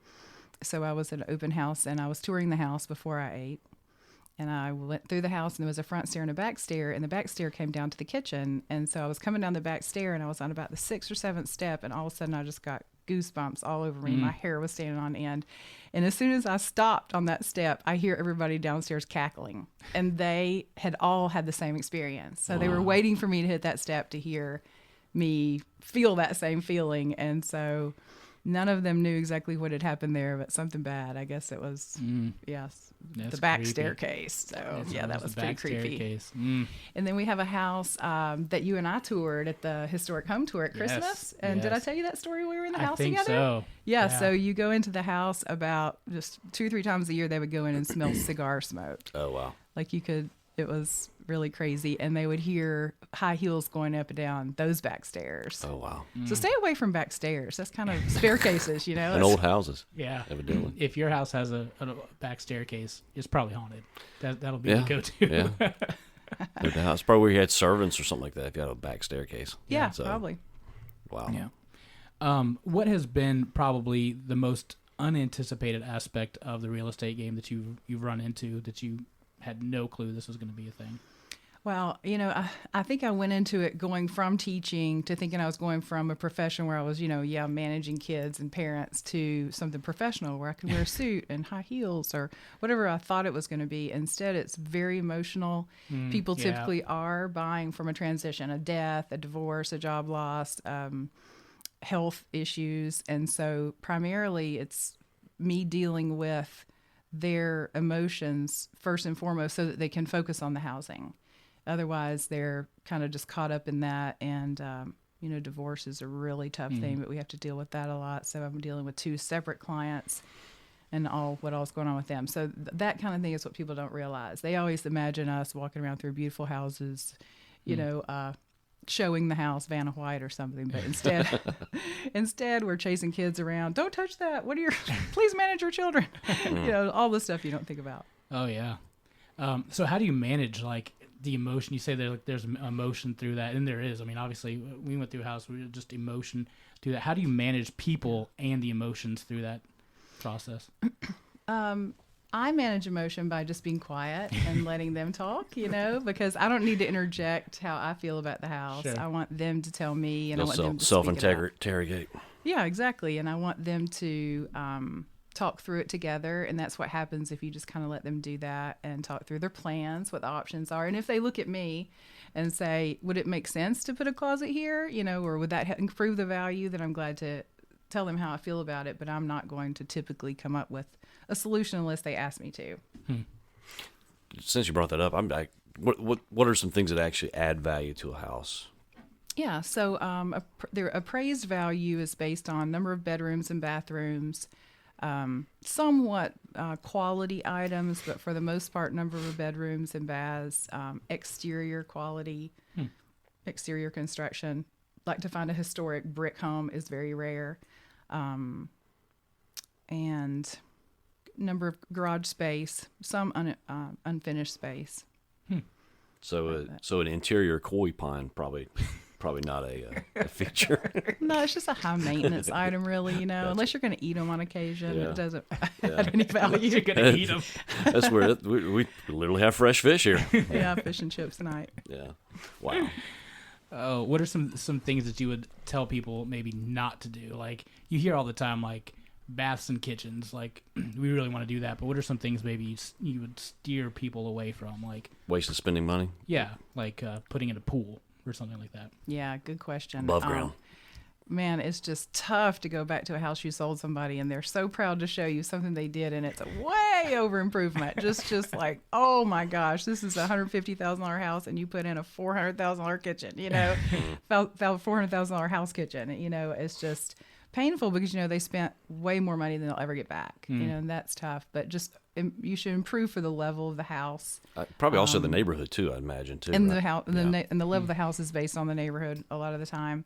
so I was at an open house, and I was touring the house before I ate. And I went through the house, and there was a front stair and a back stair, and the back stair came down to the kitchen. And so I was coming down the back stair, and I was on about the 6th or 7th step, and all of a sudden I just got goosebumps all over me. My hair was standing on end. And as soon as I stopped on that step, I hear everybody downstairs cackling. And they had all had the same experience. So they were waiting for me to hit that step to hear me feel that same feeling. And so none of them knew exactly what had happened there, but something bad. I guess it was, yes, That's the back creepy. staircase. So That's yeah, that almost was the pretty back creepy. staircase. And then we have a house that you and I toured at the historic home tour at Yes, Christmas. And did I yes. tell you that story when we were in the I house think together? so. Yeah, so you go into the house about just 2-3 times a year. They would go in and smell cigar smoke. Oh, wow. Like it was really crazy. And they would hear high heels going up and down those back stairs. Oh, wow. So stay away from back stairs. That's kind of staircases, And It's- old houses, Yeah. evidently. If your house has a back staircase, it's probably haunted. That'll be Yeah. the go-to. Yeah. No doubt. It's probably where you had servants or something like that if you had a back staircase. Yeah, So, probably. Wow. Yeah. What has been probably the most unanticipated aspect of the real estate game that you've run into that you had no clue this was going to be a thing? Well, I think I went into it going from teaching to thinking I was going from a profession where I was, managing kids and parents to something professional where I could wear a suit and high heels or whatever I thought it was going to be. Instead, it's very emotional. People yeah. typically are buying from a transition, a death, a divorce, a job loss, health issues. And so primarily it's me dealing with their emotions first and foremost so that they can focus on the housing. Otherwise, they're kind of just caught up in that. And, divorce is a really tough thing, but we have to deal with that a lot. So I'm dealing with 2 separate clients and what all's going on with them. So that kind of thing is what people don't realize. They always imagine us walking around through beautiful houses, showing the house Vanna White or something. But instead we're chasing kids around. Don't touch that. Please manage your children. All the stuff you don't think about. Oh, yeah. So how do you manage, like, the emotion? You say there's emotion through that, and there is. I mean, obviously, we went through a house, we just emotion through that. How do you manage people and the emotions through that process? I manage emotion by just being quiet and letting them talk, because I don't need to interject how I feel about the house. Sure. I want them to tell me, and I They'll want them to speak it out. self-interrogate. Yeah, exactly. And I want them to talk through it together. And that's what happens if you just kind of let them do that and talk through their plans, what the options are. And if they look at me and say, would it make sense to put a closet here, or would that improve the value, then I'm glad to tell them how I feel about it. But I'm not going to typically come up with a solution unless they ask me to. Since you brought that up, what are some things that actually add value to a house? Yeah, so their appraised value is based on number of bedrooms and bathrooms, somewhat quality items, but for the most part, number of bedrooms and baths, exterior quality, exterior construction. Like to find a historic brick home is very rare, and number of garage space, some unfinished space. So an interior koi pond probably probably not a feature. No, it's just a high maintenance item, really. Unless you're going to eat them on occasion, Yeah. it doesn't add any value. You're gonna eat them. That's where we literally have fresh fish here. Yeah, fish and chips tonight. Yeah. Wow. Oh, what are some things that you would tell people maybe not to do? Like you hear all the time, like baths and kitchens. Like we really want to do that, but what are some things maybe you would steer people away from? Like Waste of spending money yeah, like putting in a pool or something like that. Yeah, good question. above ground. Man, it's just tough to go back to a house you sold somebody and they're so proud to show you something they did and it's a way over improvement. just like, oh my gosh, this is a $150,000 house and you put in a $400,000 kitchen, $400,000 house kitchen. It's just painful because, they spent way more money than they'll ever get back, and that's tough. But just you should improve for the level of the house. Probably also the neighborhood too, I'd imagine too. And right? the house, and Yeah. and the level of the house is based on the neighborhood a lot of the time.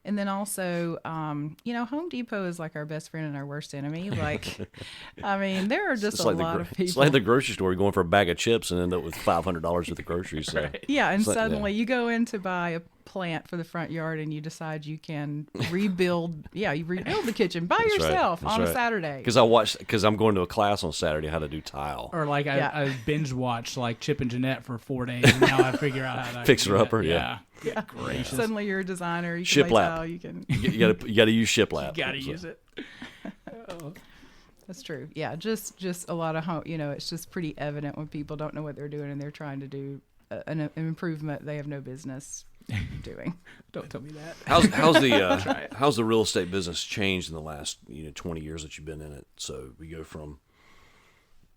And then also, Home Depot is like our best friend and our worst enemy. Like, I mean, there are just It's a like lot of people. It's like the grocery store. You're going for a bag of chips and end up with $500 worth of groceries. So. Yeah, and It's like- suddenly yeah. you go in to buy a plant for the front yard and you decide you can rebuild. You rebuild the kitchen by That's right. yourself That's on a right. Saturday. Because I'm going to a class on Saturday how to do tile. Or like Yeah. I binge watched like Chip and Jeanette for 4 days, and now I figure out how to Fix do her that. upper, yeah. Yeah. Gracious. Suddenly you're a designer. You can lay Shiplap. tile. You can. You got to use shiplap. Gotta So- use it. That's true. Yeah, just a lot of home. It's just pretty evident when people don't know what they're doing and they're trying to do an improvement they have no business doing. Don't tell me that. How's the real estate business changed in the last 20 years that you've been in it? So we go from,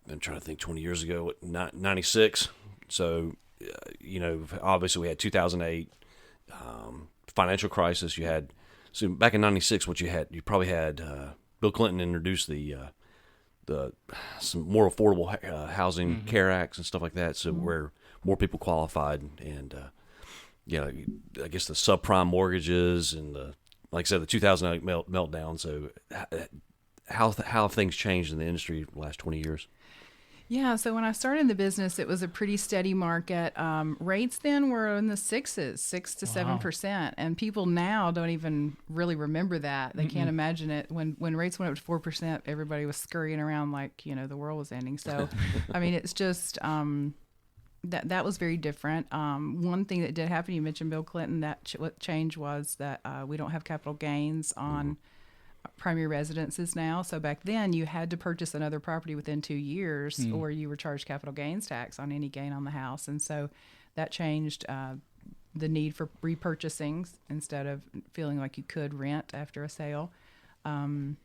I'm trying to think, 20 years ago, 96. So obviously we had 2008 financial crisis. You had back in 96, what you probably had Bill Clinton introduced some more affordable housing care acts and stuff like that. So where more people qualified and I guess the subprime mortgages and like I said, the 2008 meltdown. So how have things changed in the industry the last 20 years? Yeah, so when I started in the business, it was a pretty steady market. Rates then were in the 6 to 7%, and people now don't even really remember that. They can't imagine it. When rates went up to 4%, everybody was scurrying around like the world was ending. So, I mean, it's just that was very different. One thing that did happen, you mentioned Bill Clinton. What changed was that we don't have capital gains on primary residences now. So back then you had to purchase another property within 2 years or you were charged capital gains tax on any gain on the house. And so that changed the need for repurchasing instead of feeling like you could rent after a sale. Then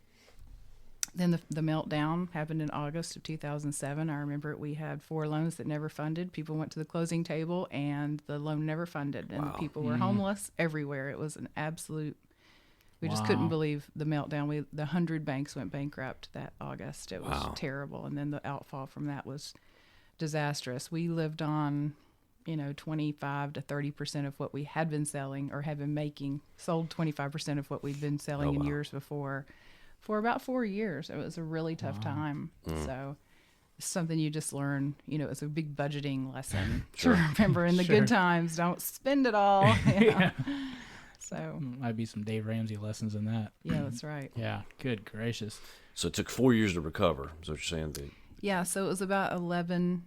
the meltdown happened in August of 2007. I remember we had 4 loans that never funded. People went to the closing table and the loan never funded. And people were homeless everywhere. It was an absolute... We just couldn't believe the meltdown. The 100 banks went bankrupt that August. It was terrible. And then the outfall from that was disastrous. We lived on, 25 to 30% of what we had been selling or had been making, sold 25% of what we'd been selling in years before for about 4 years. It was a really tough time. So it's something you just learn, it's a big budgeting lesson to remember in the good times. Don't spend it all. Yeah. So Might be some Dave Ramsey lessons in that. yeah, that's right. Yeah. Good gracious. So it took 4 years to recover. Is what you're saying? Yeah, so it was about 11.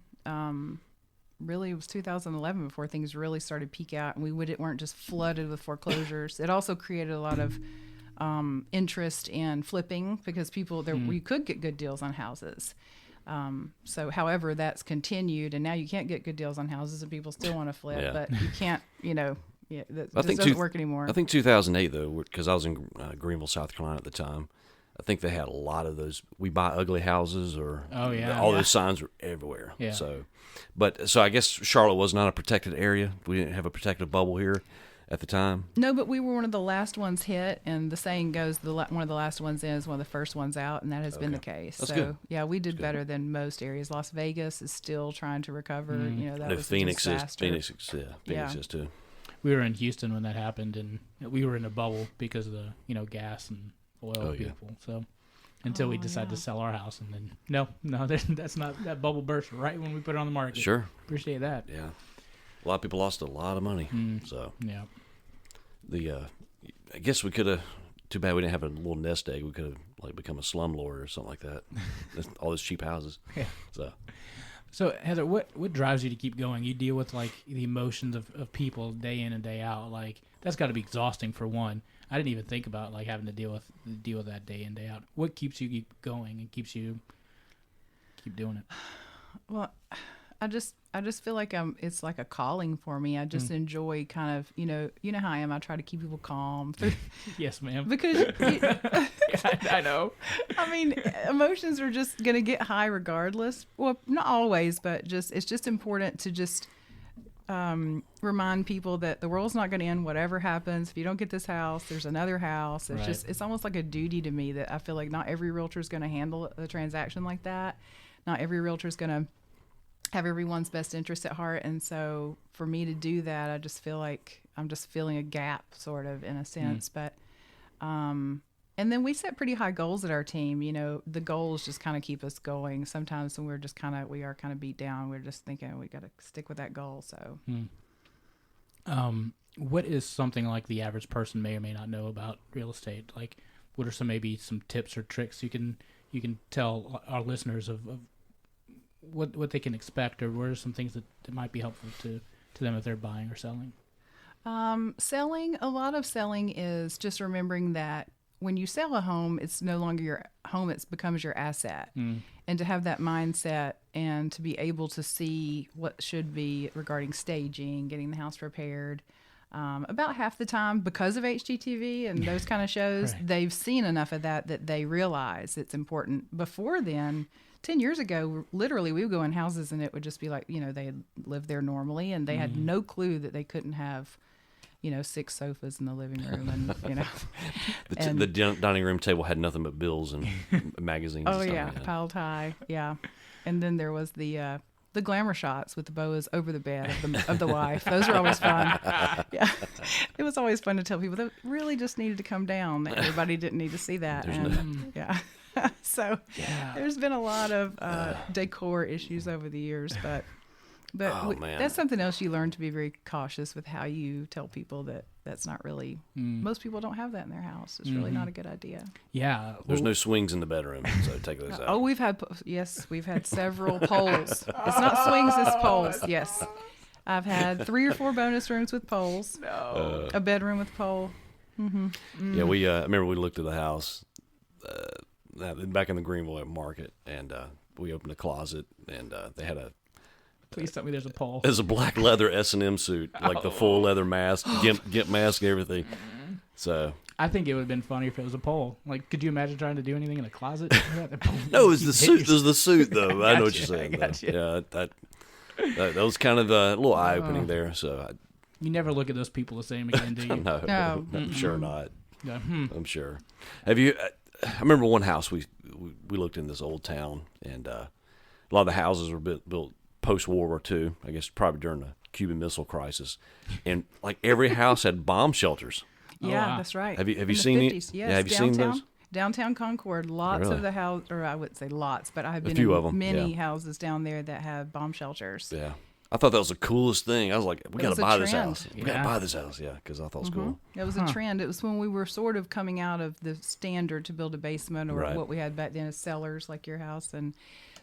Really, it was 2011 before things really started to peak out, and we weren't just flooded with foreclosures. It also created a lot of interest in flipping because we could get good deals on houses. So, however, that's continued, and now you can't get good deals on houses, and people still want to flip, Yeah. but you can't. That I just think doesn't work anymore. I think 2008 though, because I was in Greenville, South Carolina at the time. I think they had a lot of those. We buy ugly houses, or all those signs were everywhere. Yeah. So I guess Charlotte was not a protected area. We didn't have a protective bubble here at the time. No, but we were one of the last ones hit, and the saying goes, one of the last ones in is one of the first ones out, and that has been the case. That's so, good. yeah, we did better than most areas. Las Vegas is still trying to recover. That was Phoenix a is disaster. Phoenix is too. We were in Houston when that happened, and we were in a bubble because of the gas and oil people. So until we decided to sell our house, and then no, that's not, that bubble burst right when we put it on the market. Sure. Appreciate that. Yeah. A lot of people lost a lot of money. So Yeah. I guess we could have. Too bad we didn't have a little nest egg. We could have like become a slumlord or something like that. All those cheap houses. Yeah. So Heather, what drives you to keep going? You deal with like the emotions of people day in and day out. Like that's got to be exhausting for one. I didn't even think about like having to deal with that day in day out. What keeps you keep going and keeps you keep doing it? Well, I just feel like it's like a calling for me. I just enjoy kind of, you know how I am. I try to keep people calm Yes, ma'am. because I know. I mean, emotions are just going to get high regardless. Well, not always, but it's just important to just remind people that the world's not going to end whatever happens. If you don't get this house, there's another house. It's Right. it's almost like a duty to me that I feel like not every realtor is going to handle a transaction like that. Not every realtor is going to have everyone's best interest at heart. And so for me to do that, I just feel like I'm just filling a gap sort of in a sense. But, and then we set pretty high goals at our team. You know, the goals just kind of keep us going. Sometimes when we are kind of beat down, we're just thinking we got to stick with that goal. So, What is something like the average person may or may not know about real estate? Like, what are maybe some tips or tricks you can tell our listeners of what they can expect, or what are some things that might be helpful to them if they're buying or selling? a lot of selling is just remembering that when you sell a home, it's no longer your home, it becomes your asset. And to have that mindset and to be able to see what should be regarding staging, getting the house prepared. About half the time, because of HGTV and those kind of shows, Right. they've seen enough of that they realize it's important. Before then, 10 years ago, literally, we would go in houses and it would just be like, they had lived there normally and they had no clue that they couldn't have, 6 sofas in the living room and, and- the dining room table had nothing but bills and magazines. Oh and stuff yeah, like that. piled high. Yeah, and then there was the glamour shots with the boas over the bed of the wife. Those were always fun. Yeah, it was always fun to tell people that really just needed to come down. Everybody didn't need to see that. Yeah. So there's been a lot of decor issues over the years, but Oh, man. that's something else you learn to be very cautious with how you tell people that that's not really. Most people don't have that in their house. It's really not a good idea. Yeah. There's no swings in the bedroom, so take those out. Oh, we've had several poles. It's not swings, it's poles. Yes, I've had 3 or 4 bonus rooms with poles. No, a bedroom with pole. Yeah, we I remember we looked at the house back in the Greenville market, and we opened a closet, and they had Please tell me there's a poll. it was a black leather S&M suit, like the full leather mask, gimp mask, and everything. So I think it would have been funny if it was a poll. Like, could you imagine trying to do anything in a closet? no, it was the suit. It was the suit, though. I know what Gotcha, you're saying. I gotcha. Though. Yeah, that was kind of a little eye opening there. So You never look at those people the same again, do you? no, I'm sure not. Yeah. I'm sure. Have you? I remember one house we looked in this old town, and a lot of the houses were built post World War II. I guess probably during the Cuban Missile Crisis, and like every house had bomb shelters. Yeah, wow. that's right. Have you In the seen it? 50s, Yeah, yes, have you seen those? Downtown Concord, lots Really? of the house, or I wouldn't say lots, but I have been few in of 'em, many yeah. houses down there that have bomb shelters. Yeah. I thought that was the coolest thing. I was like, we got was to a buy this trend. house. We got Yeah. to buy this house. Yeah, because I thought it was cool. That was a trend. It was when we were sort of coming out of the standard to build a basement, or Right. what we had back then as cellars, like your house. And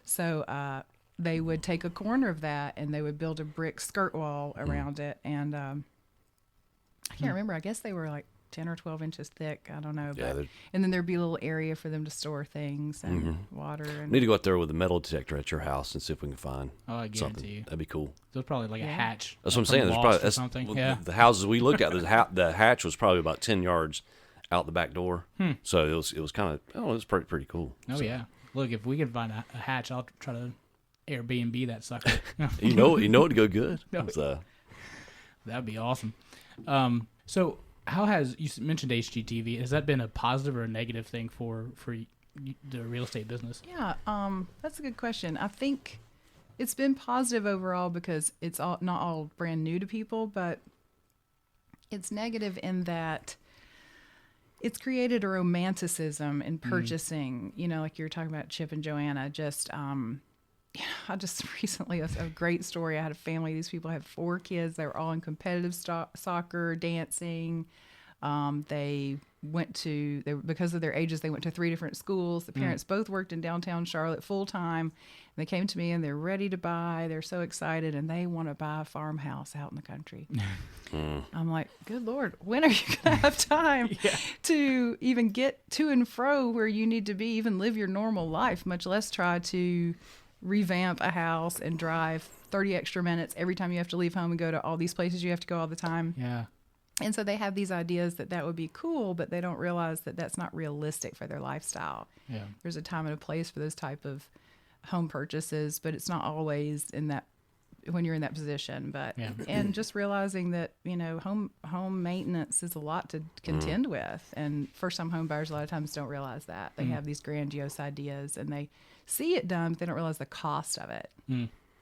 so they would take a corner of that and they would build a brick skirt wall around it. And I can't remember. I guess they were like 10 or 12 inches thick. I don't know. Yeah, But, they're- and then there'd be a little area for them to store things and water. And Need to go out there with a metal detector at your house and see if we can find Oh, I guarantee something. you. That'd be cool. There's probably like a Yeah. hatch. That's what I'm from saying. There's Lost probably or that's, something. well, Yeah. the houses we looked at. The hatch was probably about 10 yards out the back door. So it was kind of it was pretty cool. Oh So, yeah. Look, if we can find a hatch, I'll try to Airbnb that sucker. You know it'd go good. No. So, That'd be awesome. So how has you mentioned HGTV? Has that been a positive or a negative thing for the real estate business? yeah, that's a good question. I think it's been positive overall because it's not all brand new to people, but it's negative in that it's created a romanticism in purchasing. Like you were talking about Chip and Joanna. I just recently, a great story. I had a family. These people had 4 kids. They were all in competitive soccer, dancing. Because of their ages, they went to 3 different schools. The parents both worked in downtown Charlotte full time. They came to me and they're ready to buy. They're so excited and they want to buy a farmhouse out in the country. I'm like, good Lord, when are you going to have time to even get to and fro where you need to be, even live your normal life, much less try to revamp a house and drive 30 extra minutes every time you have to leave home and go to all these places you have to go all the time. Yeah. And so they have these ideas that would be cool, but they don't realize that that's not realistic for their lifestyle. Yeah. There's a time and a place for those type of home purchases, but it's not always in that when you're in that position. But and just realizing that home maintenance is a lot to contend with, and first time home buyers a lot of times don't realize that they have these grandiose ideas and they see it done, but they don't realize the cost of it.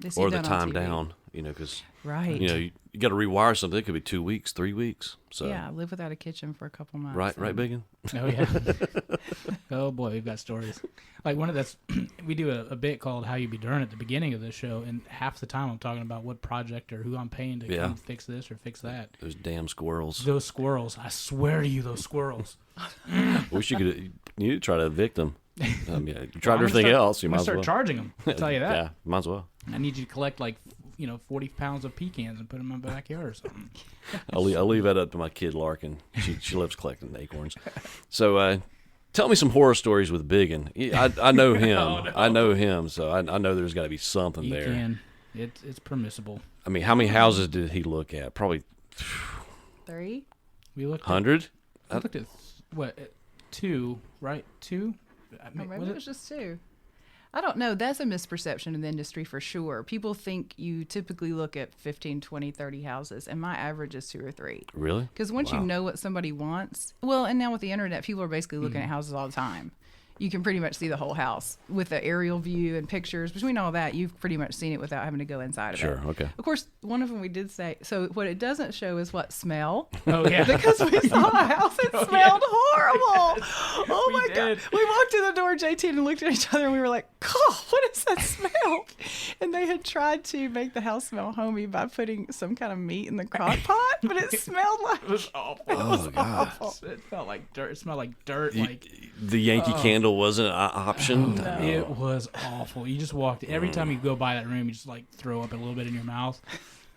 They see Or it the done on time TV. down, because Right. you got to rewire something. It could be 2 weeks, 3 weeks. So Yeah, live without a kitchen for a couple months. right, and- Biggun? Oh yeah. Oh boy, we've got stories. Like one of that's we do a bit called "How You Be Durrin" at the beginning of the show, and half the time I'm talking about what project or who I'm paying to come fix this or fix that. Those damn squirrels. Those squirrels! I swear to you, those squirrels. Wish you could. You need to try to evict them. You tried I'm gonna everything start- else. You I'm might gonna as start well. charging them. I'll tell you that. Yeah, might as well. I need you to collect 40 pounds of pecans and put them in my backyard or something. I'll leave that up to my kid Larkin. She loves collecting acorns. So tell me some horror stories with Biggun. I know him. Oh, no. I know him. So I know there's got to be something You there. can. It's permissible. I mean, how many houses did he look at? Probably 3? We looked. 100. I looked at 2, right? 2. Or maybe it was just 2. I don't know. That's a misperception in the industry for sure. People think you typically look at 15, 20, 30 houses, and my average is 2 or 3. Really? Because once you Wow. know what somebody wants, well, and now with the internet, people are basically looking at houses all the time. You can pretty much see the whole house with the aerial view and pictures. Between all that, you've pretty much seen it without having to go inside of it. Sure. Okay. Of course, one of them we did say, so what it doesn't show is what smell. Oh yeah. Because we saw a house that smelled horrible. Oh my We God. did. We walked in the door, JT, and looked at each other, and we were like, God, what is that smell? And they had tried to make the house smell homey by putting some kind of meat in the crock pot, but it smelled like It was awful. Oh God. It felt like dirt. It smelled like dirt. The Yankee Candle wasn't an option. It was awful. You just walked. Every time you go by that room, you just throw up a little bit in your mouth.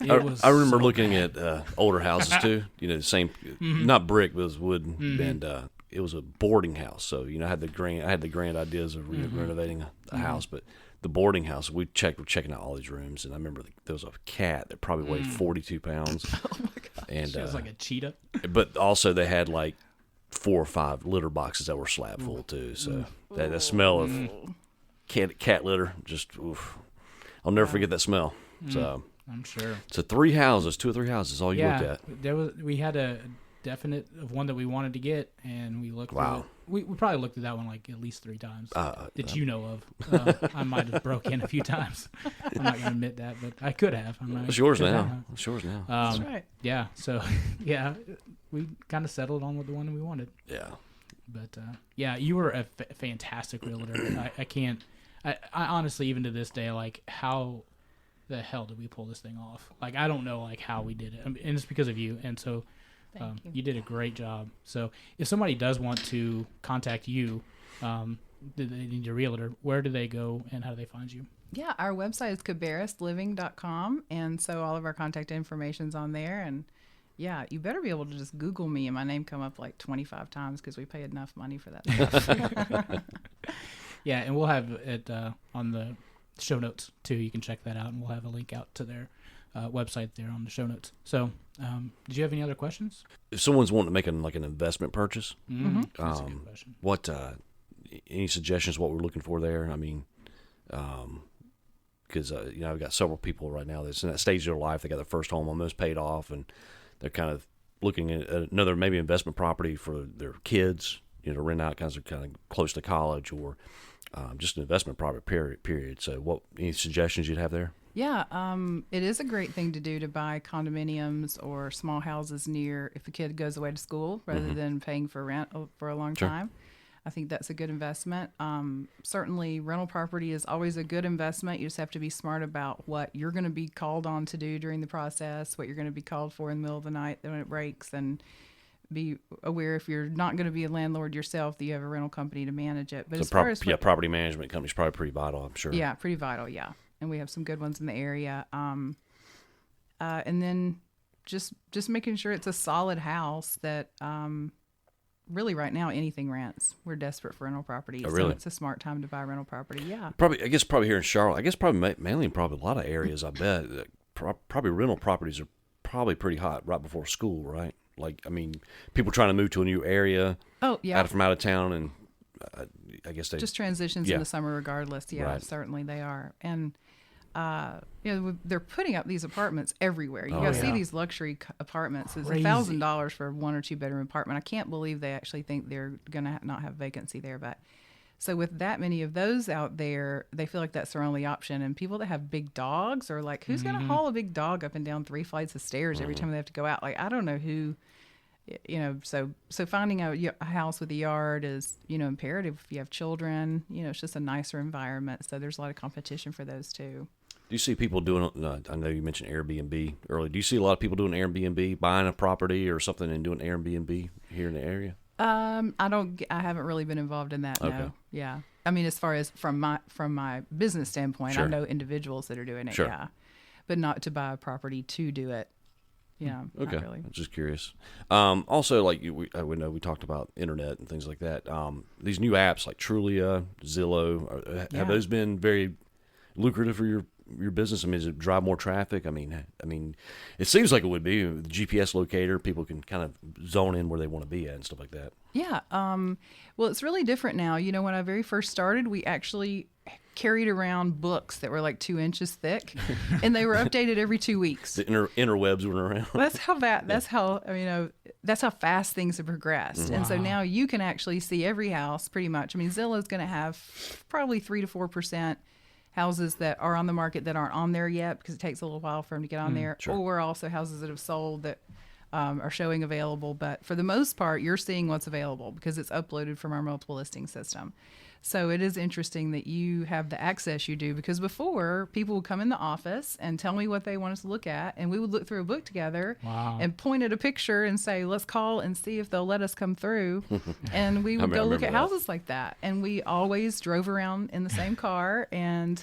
I remember looking at older houses too. The same, not brick, but it was wood, and it was a boarding house. So I had the grand ideas of renovating a house, but the boarding house we're checking out all these rooms, and I remember there was a cat that probably weighed 42 pounds. Oh my God! And It was like a cheetah. but also they had 4 or 5 litter boxes that were slab full too. So that smell of cat litter, just oof. I'll never forget that smell. So. I'm sure. So 3 houses, 2 or 3 houses, all you looked Yeah, at. we had a definite of one that we wanted to get, and we looked. Wow. At it. We probably looked at that one at least 3 times that you know of. I might have broke in a few times. I'm not gonna admit that, but I could have. It's yours now. It's yours now. That's right. Yeah. So yeah, we kind of settled on with the one we wanted. Yeah. But yeah, you were a fantastic realtor. I can't. I honestly, even to this day, how the hell did we pull this thing off? I don't know how we did it. And it's because of you. And so Thank you. you did a great job. So if somebody does want to contact you, they need a realtor, where do they go and how do they find you? Yeah, our website is cabarrusliving.com, and so all of our contact information's on there. And yeah, you better be able to just Google me and my name come up 25 times because we pay enough money for that stuff. Yeah, and we'll have it on the show notes too. You can check that out, and we'll have a link out to their website there on the show notes. So, did you have any other questions? If someone's wanting to make an investment purchase, That's a good question. what any suggestions what we're looking for there? I mean, because I've got several people right now that's in that stage of their life. They got their first home almost paid off, and they're kind of looking at another maybe investment property for their kids, to rent out because they're kind of close to college, or just an investment property period. So any suggestions you'd have there? Yeah, it is a great thing to do to buy condominiums or small houses near if a kid goes away to school rather than paying for rent for a long Sure. time. I think that's a good investment. Certainly, rental property is always a good investment. You just have to be smart about what you're going to be called on to do during the process, what you're going to be called for in the middle of the night when it breaks, and be aware if you're not going to be a landlord yourself that you have a rental company to manage it. But So as far as property management company's probably pretty vital, I'm sure. yeah, pretty vital. Yeah, and we have some good ones in the area. And then just making sure it's a solid house that really right now anything rents. We're desperate for rental property, Oh, so really? it's a smart time to buy rental property. Yeah. Probably here in Charlotte. I guess probably mainly in probably a lot of areas. I bet probably rental properties are probably pretty hot right before school, right? Like, I mean, people trying to move to a new area. Oh yeah. From out of town, and I guess they Just transitions Yeah. in the summer regardless. Yeah, Right. certainly they are. And they're putting up these apartments everywhere. You Oh, guys yeah. see these luxury apartments. It's Crazy. $1,000 for a 1 or 2 bedroom apartment. I can't believe they actually think they're gonna not have vacancy there. But so with that many of those out there, they feel like that's their only option. And people that have big dogs are like, who's gonna haul a big dog up and down 3 flights of stairs every time they have to go out? Like, I don't know who. So finding a house with a yard is, imperative if you have children. It's just a nicer environment. So there's a lot of competition for those too. Do you see people doing? I know you mentioned Airbnb earlier. Do you see a lot of people doing Airbnb, buying a property or something, and doing Airbnb here in the area? I haven't really been involved in that. Okay. No. Yeah. I mean, as far as from my business standpoint, Sure. I know individuals that are doing it. Sure. Yeah. But not to buy a property to do it. Yeah. Okay, Not really. I'm just curious. Also, like we know we talked about internet and things like that. These new apps like Trulia, Zillow, Yeah. have those been very lucrative for your business? I mean, does it drive more traffic? I mean, it seems like it would be. The GPS locator, people can kind of zone in where they want to be at and stuff like that. Yeah. Well, it's really different now. When I very first started, we actually carried around books that were like 2 inches thick, and they were updated every 2 weeks. The interwebs went around. That's how that's how fast things have progressed. And so now you can actually see every house pretty much. I mean, Zillow's going to have probably 3 to 4% houses that are on the market that aren't on there yet because it takes a little while for them to get on there, sure. or also houses that have sold that are showing available. But for the most part, you're seeing what's available because it's uploaded from our multiple listing system. So it is interesting that you have the access you do, because before people would come in the office and tell me what they want us to look at, and we would look through a book together and point at a picture and say, let's call and see if they'll let us come through. And we would go look at houses like that. And we always drove around in the same car, and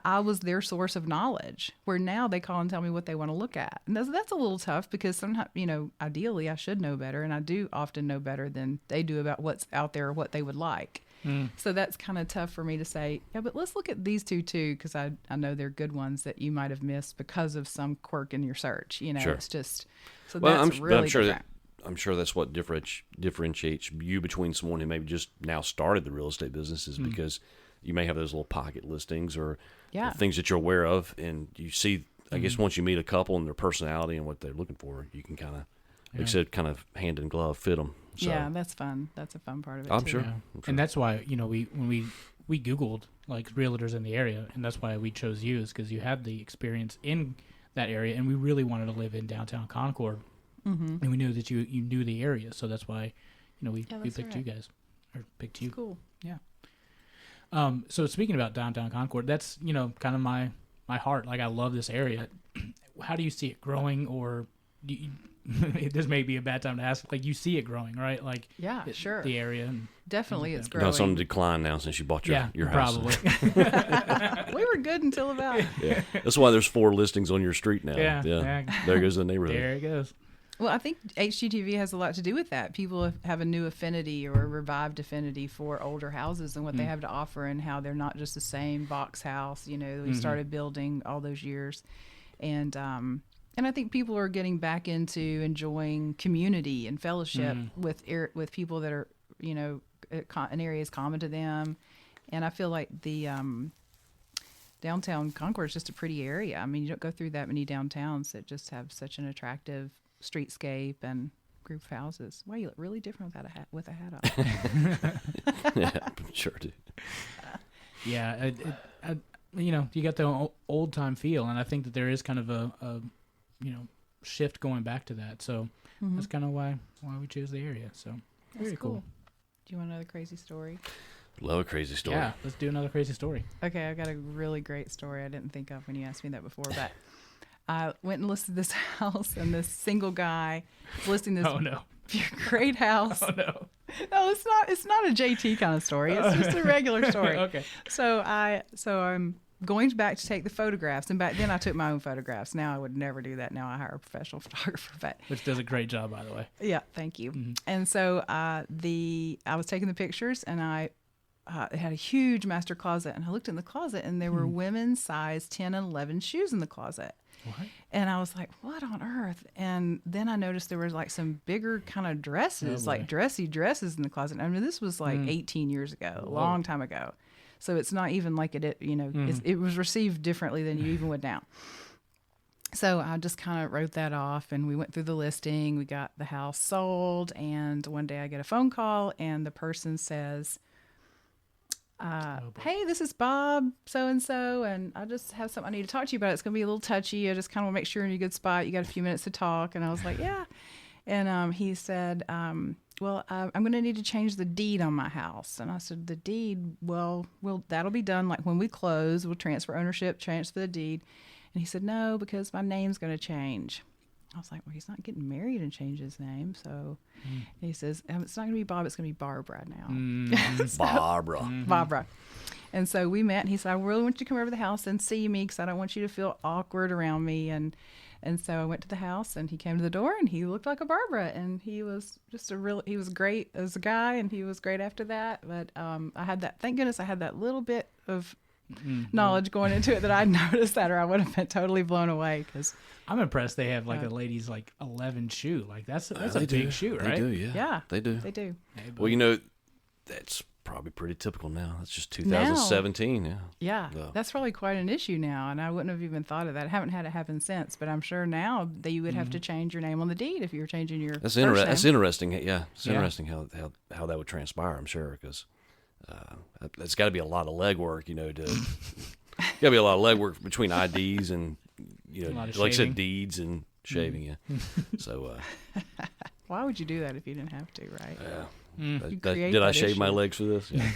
I was their source of knowledge, where now they call and tell me what they want to look at. And that's a little tough because sometimes, ideally I should know better, and I do often know better than they do about what's out there or what they would like. So that's kind of tough for me to say, yeah, but let's look at these two too, because I know they're good ones that you might have missed because of some quirk in your search. Sure. It's just, so Well, that's really I'm sure different. I'm sure that's what differentiates you between someone who maybe just now started the real estate business, is because you may have those little pocket listings or things that you're aware of, and you see, I guess once you meet a couple and their personality and what they're looking for, you can kind of, like I said, kind of hand in glove fit them. So, Yeah, that's fun. That's a fun part of it I'm too. sure. Yeah. I'm sure. And that's why, when we Googled like realtors in the area, and that's why we chose you, is because you had the experience in that area, and we really wanted to live in downtown Concord. And we knew that you knew the area, so that's why, we that's picked you right. guys, or picked you. Cool. Yeah. So speaking about downtown Concord, that's, kind of my heart. Like, I love this area. How do you see it growing, or do you, this may be a bad time to ask, like, you see it growing, right? Like, Yeah, sure. the area. And Definitely it's You've growing. done some decline now since you bought your house. probably. We were good until about Yeah. That's why there's 4 listings on your street now. Yeah. There goes the neighborhood. There it goes. Well, I think HGTV has a lot to do with that. People have a new affinity or a revived affinity for older houses and what they have to offer, and how they're not just the same box house, we started building all those years. And I think people are getting back into enjoying community and fellowship with people that are, an area is common to them. And I feel like the downtown Concord is just a pretty area. I mean, you don't go through that many downtowns that just have such an attractive streetscape and group of houses. Wow, you look really different with a hat on. Yeah, sure do. Yeah, you got the old time feel, and I think that there is kind of a shift going back to that. So that's kind of why we chose the area. So very That's cool. Do you want another crazy story? Love a crazy story. Yeah, let's do another crazy story. Okay, I've got a really great story I didn't think of when you asked me that before, but I went and listed this house, and this single guy was listing this Oh no. great house. Oh no. No, it's not a JT kind of story. It's just a regular story. Okay. So I'm going back to take the photographs, and back then I took my own photographs. Now I would never do that. Now I hire a professional photographer. But Which does a great job, by the way. yeah, thank you. And so I was taking the pictures, and I it had a huge master closet, and I looked in the closet, and there were women's size 10 and 11 shoes in the closet. What? And I was like, what on earth? And then I noticed there was like some bigger kind of dresses, boy. like dressy dresses in the closet. I mean, this was like 18 years ago, a long time ago. So it's not even like it was received differently than you even would now. So I just kind of wrote that off, and we went through the listing. We got the house sold, and one day I get a phone call, and the person says, hey, this is Bob so-and-so, and I just have something I need to talk to you about. It's going to be a little touchy. I just kind of want to make sure you're in a good spot. You got a few minutes to talk. And I was like, yeah. And he said, well, I'm going to need to change the deed on my house. And I said, the deed, well, that'll be done like when we close. We'll transfer ownership, transfer the deed. And he said, no, because my name's going to change. I was like, well, he's not getting married and change his name. So he says, it's not going to be Bob. It's going to be Barbara now. Barbara. Barbara. And so we met, and he said, I really want you to come over to the house and see me because I don't want you to feel awkward around me. And so I went to the house, and he came to the door, and he looked like a Barbara, and he was just he was great as a guy, and he was great after that. But I had that, thank goodness I had that little bit of knowledge going into it that I'd noticed that, or I would have been totally blown away. Because I'm impressed they have like a ladies like 11 shoe. Like that's a They big do. shoe, right? They do, yeah. Yeah, They do. they do. Well, that's probably pretty typical now. That's just 2017, yeah. Yeah, Yeah. that's probably quite an issue now, and I wouldn't have even thought of that. I haven't had it happen since, but I'm sure now that you would have to change your name on the deed if you were changing your That's first name. That's interesting. Yeah, it's Yeah. interesting how that would transpire. I'm sure because it's got to be a lot of legwork. Got to be a lot of legwork between IDs and A lot like of I said, shaving. deeds and shaving. Yeah. So Why would you do that if you didn't have to, right? You that, create did I that shave my issue. legs for this? Yeah.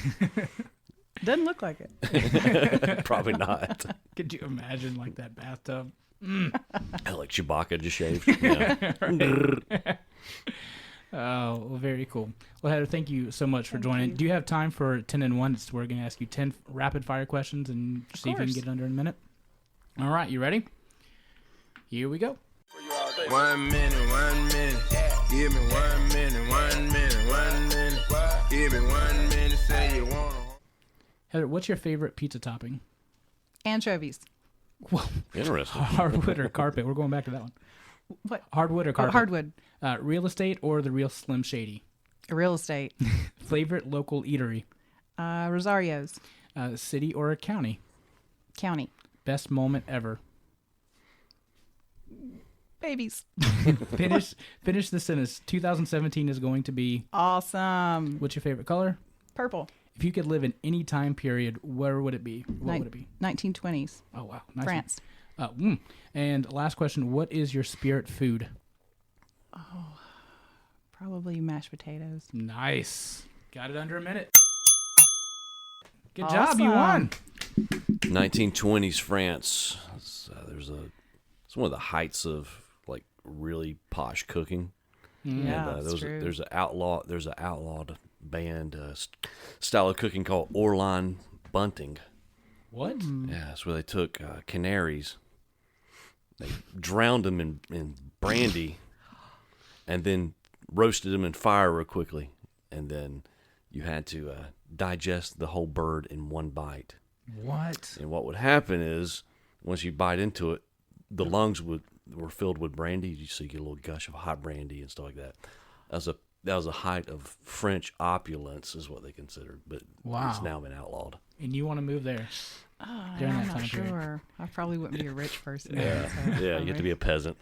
Doesn't look like it. Probably not. Could you imagine like that bathtub? Like Chewbacca just shaved. Yeah. Oh, well, very cool. Well, Heather, thank you so much for joining. you. Do you have time for 10 and 1? We're going to ask you 10 rapid fire questions and see if you can course. get it under a minute. All right, you ready? Here we go. 1 minute, 1 minute. Give me 1 minute, 1 minute, 1 minute. Give me 1 minute. Say you want Heather, what's your favorite pizza topping? Anchovies. Interesting. Hardwood or carpet? We're going back to that one. What? Hardwood or Oh, carpet? hardwood. Real estate or the real Slim Shady? Real estate. Favorite local eatery? Rosario's. City or county? County. Best moment ever? Babies. Finish the sentence. 2017 is going to be. Awesome. What's your favorite color? Purple. If you could live in any time period, where would it be? What would it be? 1920s. Oh wow, nice. France. And last question: what is your spirit food? Probably mashed potatoes. Nice. Got it under a minute. Good job. You Awesome. won. 1920s France. It's one of the heights of like really posh cooking. Yeah, And that's true. there's an outlawed band style of cooking called Orlan bunting. What? Yeah, that's where they took canaries, they drowned them in brandy, and then roasted them in fire real quickly, and then you had to digest the whole bird in one bite. What? And what would happen is once you bite into it, the lungs were filled with brandy, so you get a little gush of hot brandy and stuff like that. That was a height of French opulence, is what they considered, but Wow. it's now been outlawed. And you want to move there? During I'm that not time period. sure. I probably wouldn't be a rich person. Yeah, yeah, you have to be a peasant.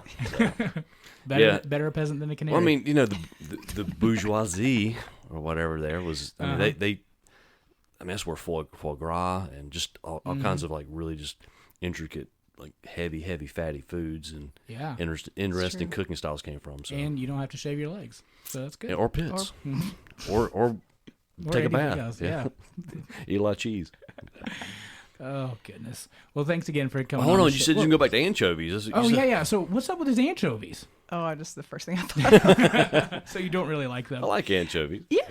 Better a peasant than a canary. Well, I mean, the bourgeoisie or whatever there was. I mean, they that's where foie gras and just all kinds of like really just intricate, like heavy, fatty foods and Yeah. interesting true. cooking styles came from. So And you don't have to shave your legs, so that's good. or pits, or Or take a anything bath. else, yeah. Eat a lot of cheese. Oh goodness. Well, thanks again for coming. Hold on on, the you show. said you can go back to anchovies. You Oh said- yeah. So what's up with his anchovies? Oh, just the first thing I thought. So you don't really like them? I like anchovies. Yeah,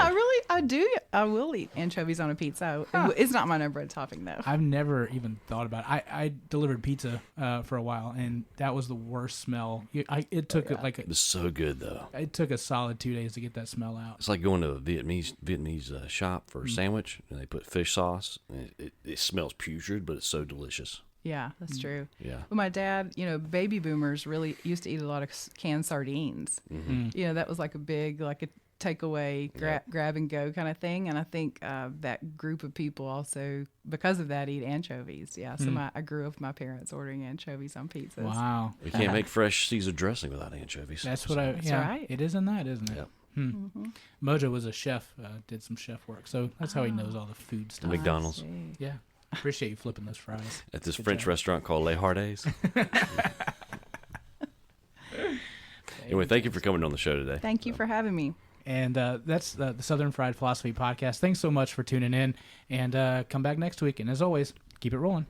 I do. I will eat anchovies on a pizza. It's not my number one topping though. I've never even thought about it. I delivered pizza for a while, and that was the worst smell. It took It was so good though. it took a solid 2 days to get that smell out. It's like going to a Vietnamese shop for a sandwich, and they put fish sauce. And it smells putrid, but it's so delicious. Yeah, that's true. Yeah. Well, my dad, baby boomers really used to eat a lot of canned sardines. That was like a big, like a takeaway, grab and go kind of thing. And I think that group of people also, because of that, eat anchovies. Yeah, so I grew up with my parents ordering anchovies on pizzas. Wow, We can't make fresh Caesar dressing without anchovies. that's what I. That's Yeah, right. it isn't that, isn't it? Yeah. Mojo was a chef, did some chef work, so that's how he knows all the food stuff. McDonald's. I see. Yeah, appreciate you flipping those fries. At this French restaurant called Les Hardays. Anyway, thank you for coming on the show today. Thank you for having me. And that's the Southern Fried Philosophy Podcast. Thanks so much for tuning in, and come back next week. And as always, keep it rolling.